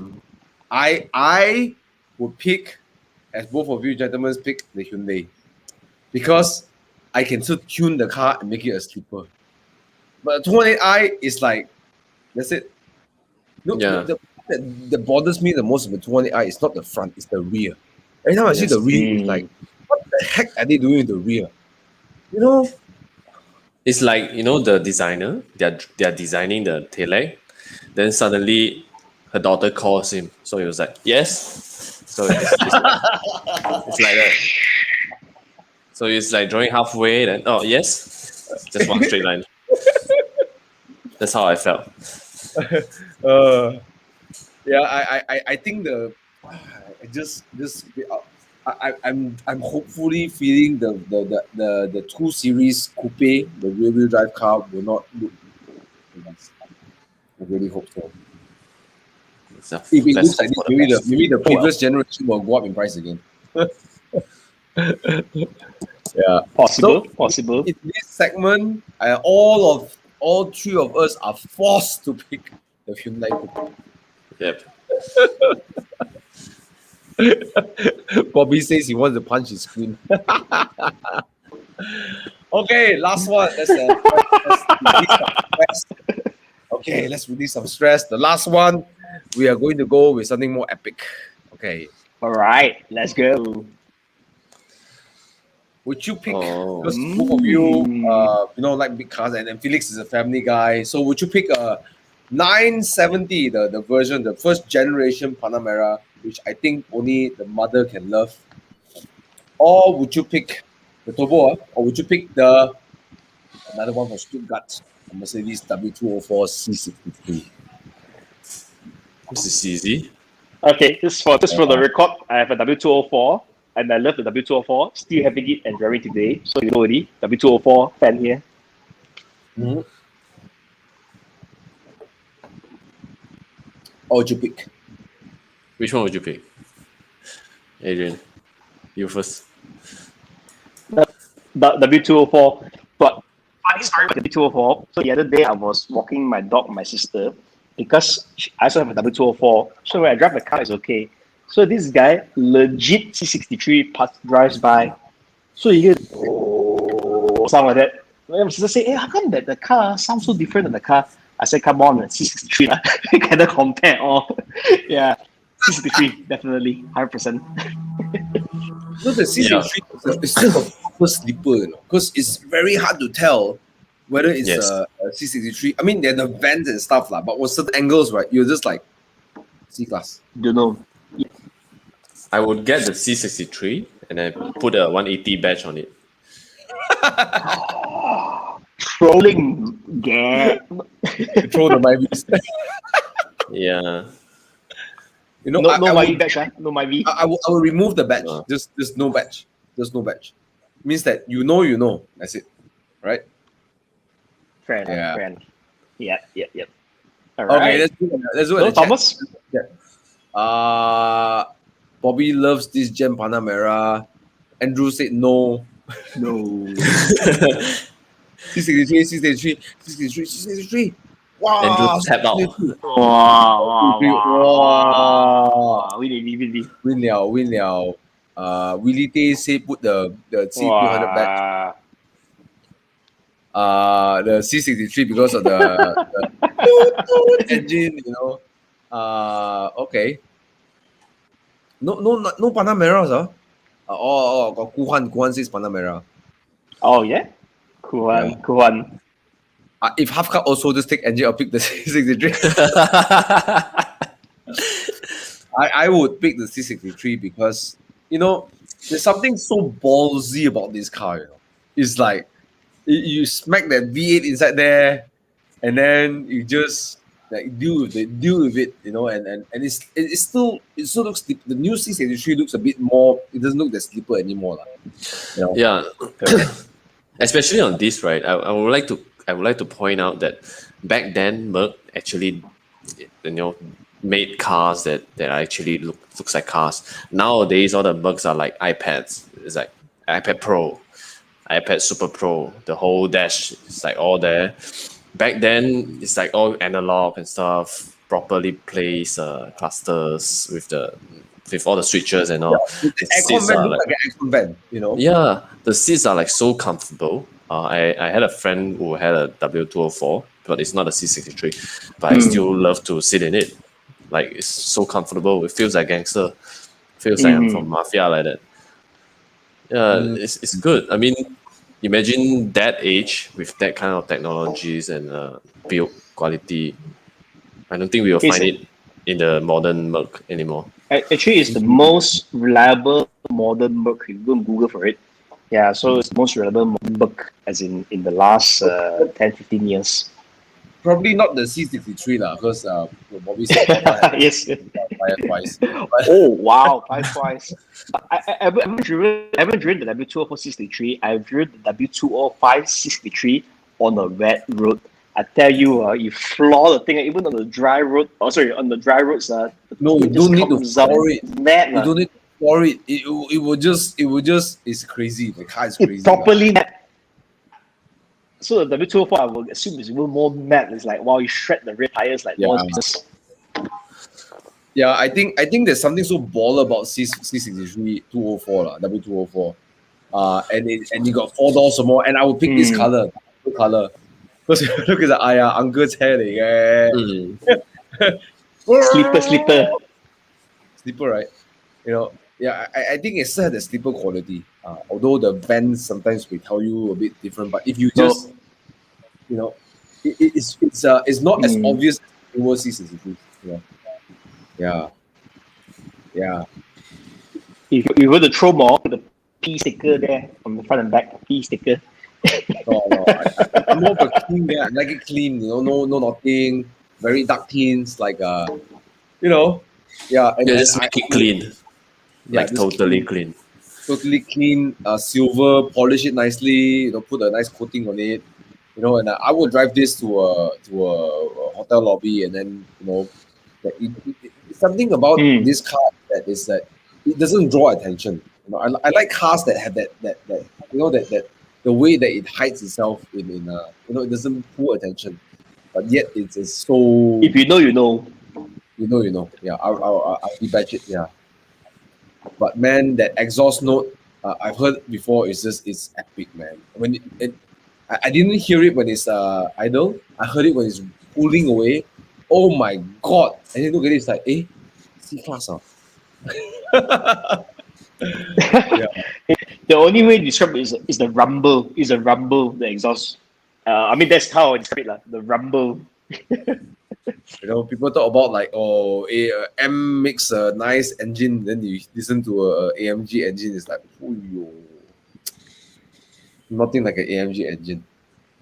I would pick, as both of you gentlemen pick, the Hyundai. Because I can still tune the car and make it a sleeper. But the 218i is like, that's it. No, Yeah. the bothers me the most of the 218i is not the front, it's the rear. Every time I see the rear, it's like, what the heck are they doing in the rear? You know? It's like, you know, the designer, they're designing the tail light. Then suddenly her daughter calls him. So he was like, yes. So it's like that. So it's like drawing halfway, then yes. Just one straight line. That's how I felt. I think I'm hopefully feeling the 2 Series Coupe, the rear-wheel drive car, will not look. I really hope so. If it looks like this, maybe the previous generation will go up in price again. Yeah, Possible. In this segment, all 3 of us are forced to pick the Hyundai Coupe. Yep. Bobby says he wants to punch his screen. Okay, last one. Let's release some stress. Okay, let's release some stress. The last one, we are going to go with something more epic. Okay. All right, let's go. Would you pick, because both of you, like big cars, and then Felix is a family guy. So would you pick a 970, the version, the first generation Panamera, which I think only the mother can love? Or would you pick the turbo, or would you pick another one from Stuttgart, the Mercedes W204 C63? This is easy. Okay, just for the record, I have a W204 and I love the W204. Still having it and driving today. So you know already, W204 fan here. Mm-hmm. Or would you pick? Which one would you pick? Adrian, you first. The W204. But funny story with the W204. So the other day I was walking my dog, my sister, because I also have a W204. So when I drive the car, it's okay. So this guy, legit C63, drives by. So you hear, or something like that. My sister say, hey, how come that the car sounds so different than the car? I said, come on, C63, cannot compare all. Yeah, C63, definitely, 100%. No, the C63 is still a proper sleeper, you know, because it's very hard to tell whether it's Yes. a C63. I mean, there are the vents and stuff, but with certain angles, right, you're just like C-class. Don't know. I would get the C63 and then put a 180 badge on it. Trolling, yeah. Throw the Myvis. Yeah. You know, No, I no would- Myvi badge, huh? No Myvi. I will remove the badge. Uh. Just no badge. Just no badge. Means that you know. That's it. Right? Friend, Yeah. friend. Yep. All Okay, right. let's do it No, in the chat. Thomas? Bobby loves this gem Panamera. Andrew said no. No. C63. Wow. Andrew tap out. Wow. Wow. Really. Win liao. Willie Tay say put the C200 badge. The C63 because of the engine, you know. Okay. No Panamera, sir. Got Kuhan says Panamera. Oh, yeah? Cool one. If half cut also just take engine, I'll pick the C63. I would pick the C63 because, you know, there's something so ballsy about this car, you know. It's like you smack that V8 inside there, and then you just like deal with it, you know, and it still looks the new C63 looks a bit more. It doesn't look that slipper anymore, you know? Yeah. Especially on this, right? I would like to point out that back then Merc actually, you know, made cars that actually looks like cars. Nowadays all the Mercs are like iPads. It's like iPad Pro, iPad Super Pro. The whole dash is like all there. Back then it's like all analog and stuff, properly placed clusters with all the switches and all. The Aircon seats van are looks like an aircon van, you know. Yeah, the seats are like so comfortable. I had a friend who had a W204, but it's not a C63. But I still love to sit in it. Like it's so comfortable. It feels like gangster. Feels like I'm from mafia like that. Yeah, it's good. I mean, imagine that age with that kind of technologies and build quality. I don't think we will find it in the modern Merc anymore. Actually, it's the most reliable modern Merc. You go and Google for it. Yeah, so it's the most reliable modern Merc as in the last 10-15 years. Probably not the C63 lah, because Bobby said Yes. twice. Oh wow, twice. I haven't driven the W204 C63. I've driven the W205 C63 on a wet road. I tell you, you floor the thing even on the dry road. Oh, sorry, on the dry roads. No, you don't need to floor it. Mad, You don't need to floor it. It will just. It's crazy. The car is crazy. It properly mad. So the W204, I will assume is even more mad. It's like wow, you shred the rear tires like more. Yeah, I think there's something so baller about C63 204 lah, W204. And you got 4 doors or more. And I would pick this color. Because look at the uncle's hair. Yeah. Slipper, right? You know, yeah, I think it still has the slipper quality. Although the vents sometimes will tell you a bit different, but if you just, you know, it's not as obvious as overseas C63. Yeah. If you were to throw more, the P sticker there on the front and back, P sticker. No, I'm more of a clean guy. I like it clean, you know, no nothing, very dark tints, like you know, yeah. And just make it clean, like totally clean. Totally clean, silver, polish it nicely, you know, put a nice coating on it, you know, and I would drive this to a hotel lobby, and then you know, it's something about this car that is that it doesn't draw attention. You know, I like cars that have that you know that the way that it hides itself in you know, it doesn't pull attention, but yet it's so. If you know, you know. You know. Yeah, I'll debadge it. Yeah. But man, that exhaust note I've heard before. It's epic, man. I didn't hear it when it's idle. I heard it when it's pulling away. Oh my god! And then look at it, it's like, C class, The only way to describe it is the rumble. Is the rumble, the exhaust. I mean, that's how I describe it, like, the rumble. People talk about like, M makes a nice engine, then you listen to a AMG engine, it's like, nothing like an AMG engine.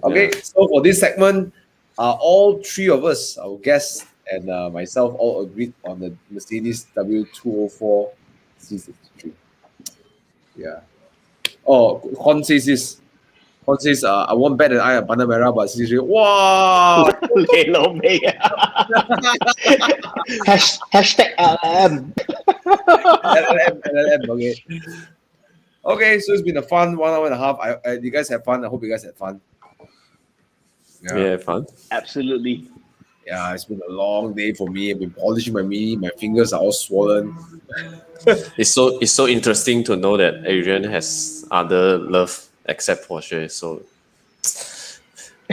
Okay, so for this segment, all three of us, our guests and myself, all agreed on the Mercedes W204 C63. Yeah. Oh, Hon says this. Hon says, I won't bet that I am Panamera, but C63. Wow! Lelo May. Hashtag LM. LLM, okay. Okay, so it's been a fun 1 hour and a half. You guys have fun. I hope you guys had fun. Yeah, fun. Absolutely. Yeah, it's been a long day for me. I've been polishing my Mini. My fingers are all swollen. It's so interesting to know that Adrian has other love except Porsche. So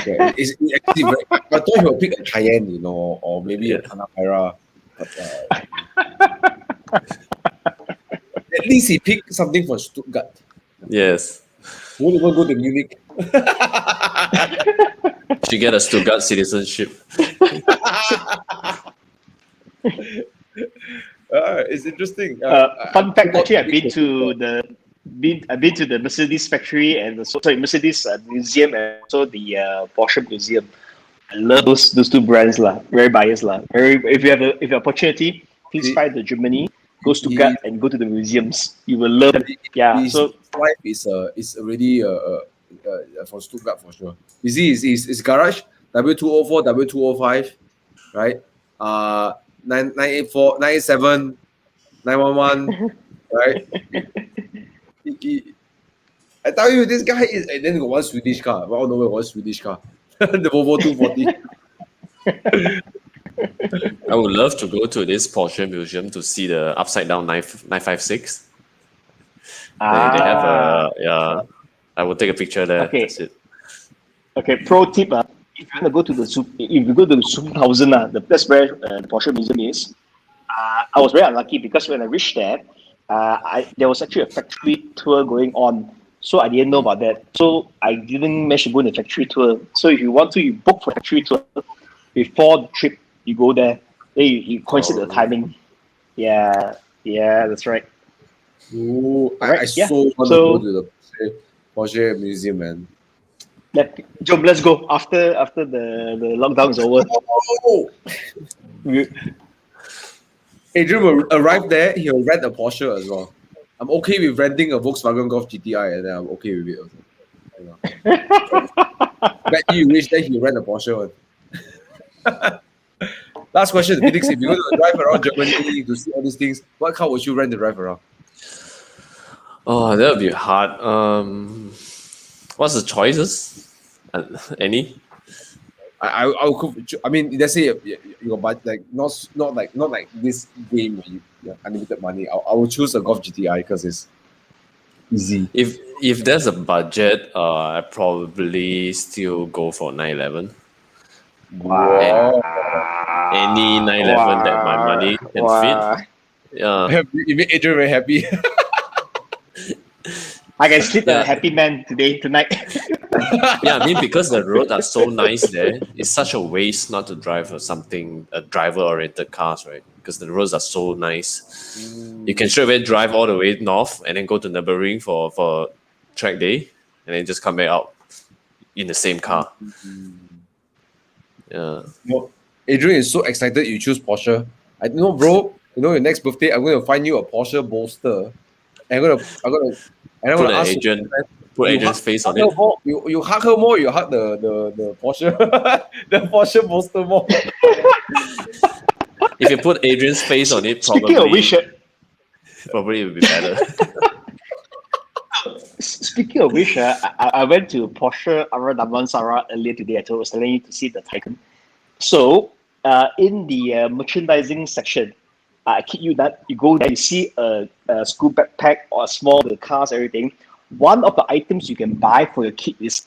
Yeah, it's actually very, I thought he would pick a Cayenne, or maybe a Panamera. But at least he picked something for Stuttgart. yes, Won't even go to Munich. she get a Stuttgart citizenship. It's interesting. Fun fact, actually, I've been to the Mercedes factory and Mercedes museum and also the Porsche museum. I love those two brands lah. Very biased lah. If you have an opportunity, please fly to Germany, go Stuttgart and go to the museums. You will love them. Yeah. His So wife is already for Stuttgart for sure. You see, his garage W204, W205, right? 984, 987, 911, right? I tell you, this guy is. And then got one Swedish car. Well, no, one Swedish car. The Volvo 240. I would love to go to this Porsche museum to see the upside down 956. They have a I will take a picture there. Okay. That's it. Okay, pro tip. If you want to go to the 2000, that's where the Porsche Museum is. I was very unlucky because when I reached there, there was actually a factory tour going on. So I didn't know about that. So I didn't manage to go on the factory tour. So if you want to, you book for factory tour before the trip. You go there. Then you coincide the timing. Yeah, that's right. Ooh, I Right, yeah. so want to go to the Porsche museum, man. Joe, let's go after the lockdown is over. Oh! Adrian will arrive there. He'll rent a Porsche as well. I'm okay with renting a Volkswagen Golf GTI, and then I'm okay with it also. Bet you wish that he'll rent a Porsche one. Last question, Felix. If you're going to drive around Germany to see all these things, what car would you rent to drive around? Oh, that would be hard. What's the choices? Any? I mean, let's say you but like not like this game where you have unlimited money. I will choose a Golf GTI because it's easy. If there's a budget, I probably still go for 911. Wow. Any 911 that my money can fit. Yeah. You make Adrian very happy. I can sleep a happy man tonight. Yeah, I mean, because the roads are so nice there, it's such a waste not to drive a driver-oriented cars, right? Because the roads are so nice. You can straight away drive all the way north and then go to Nürburgring for track day and then just come back out in the same car. Yeah. Well, Adrian is so excited you choose Porsche. I know, bro. Your next birthday, I'm going to find you a Porsche Bolster. And I'm gonna ask put Adrian's face on it. You hug her more. You hug the Porsche, the Porsche Bolster more. If you put Adrian's face on it, Speaking of which, probably it would be better. Speaking of which, I went to Porsche Damansara earlier today. I was telling you to see the Taycan. So, in the merchandising section, I kid you not, you go there, you see a school backpack or a small the cars, everything. One of the items you can buy for your kid is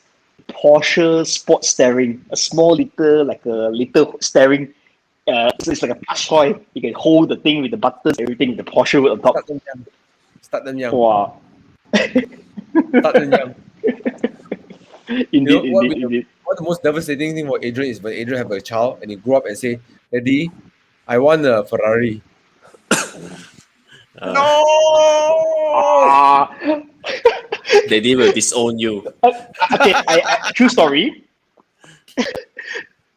Porsche sports steering, a small little steering. So it's like a plush toy. You can hold the thing with the buttons, everything, with the Porsche on top. Start them young. Wow. Start them young. Indeed, What the most devastating thing for Adrian is when Adrian have a child and he grow up and say, "Daddy, I want a Ferrari." No! Daddy will disown you. Okay, true story.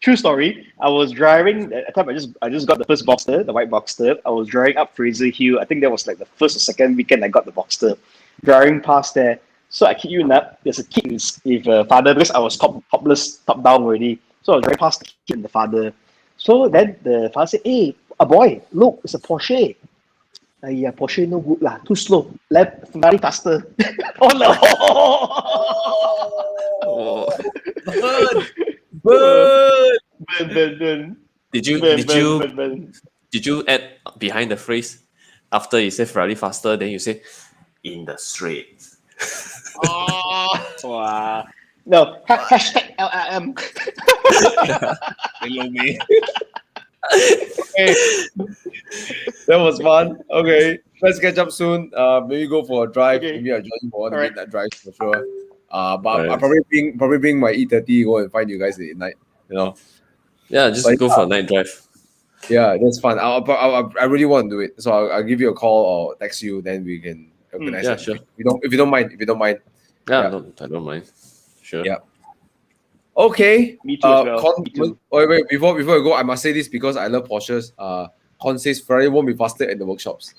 True story. I was driving at the time. I just got the first Boxster, the white Boxster. I was driving up Fraser Hill. I think that was like the first or second weekend I got the Boxster. Driving past there, so I kid you not, there's a kid with a father because I was top down already. So I was driving past the kid and the father. So then the father said, "Hey, a boy, look, it's a Porsche." Yeah, Porsche no good lah, too slow. Left very faster. Oh no! Burn. Did you add behind the phrase after you say Ferrari faster, then you say in the straight? Wow. No, hashtag LRM. Hello, me. Okay. That was fun. Okay, let's catch up soon. Maybe go for a drive. Okay. Maybe I'll join you for one Alright. midnight drive for sure. But Alright. I'll probably bring my E30, go and find you guys at night. You know. Yeah, just But, go for a night drive. Yeah, that's fun. I really want to do it. So I'll give you a call or text you. Then we can organize yeah, it. sure. If you don't mind. Yeah, Yeah. No, I don't mind. Sure. Yeah. Okay. Me too as well. Con, Me too. wait. Before I go, I must say this because I love Porsches. Con says Ferrari won't be faster in the workshops.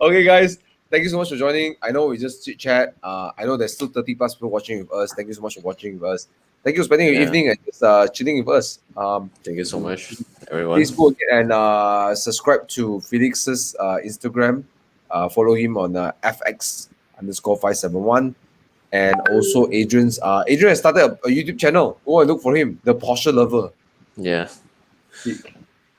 Okay, guys. Thank you so much for joining. I know we just chit chat. I know there's still 30 plus people watching with us. Thank you so much for watching with us. Thank you for spending your Yeah. evening and just chilling with us. Thank you so much, everyone. Please go and subscribe to Felix's Instagram. Follow him on FX_571. And also Adrian's. Adrian has started a YouTube channel. Go and look for him, the Porsche lover. Yeah.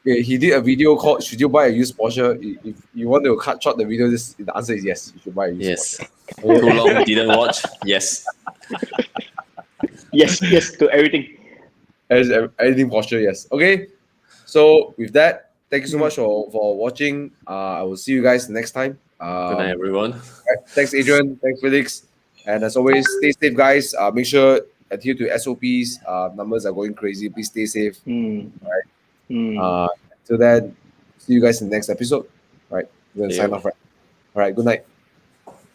He did a video called "Should you buy a used Porsche?" If you want to cut short the video, the answer is yes. You should buy a used Yes. Porsche. Too long didn't watch. Yes. Yes to everything. Anything Porsche, yes. Okay. So with that, thank you so much for watching. I will see you guys next time. Good night, everyone. Right. Thanks, Adrian. Thanks, Felix. And as always, stay safe, guys. Make sure adhere to SOPs. Numbers are going crazy. Please stay safe. Right. Till then, see you guys in the next episode. All right. We're going to sign off. Right. All right. Good night.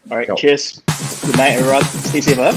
All right, Ciao. cheers. Good night, everyone. Stay safe, huh?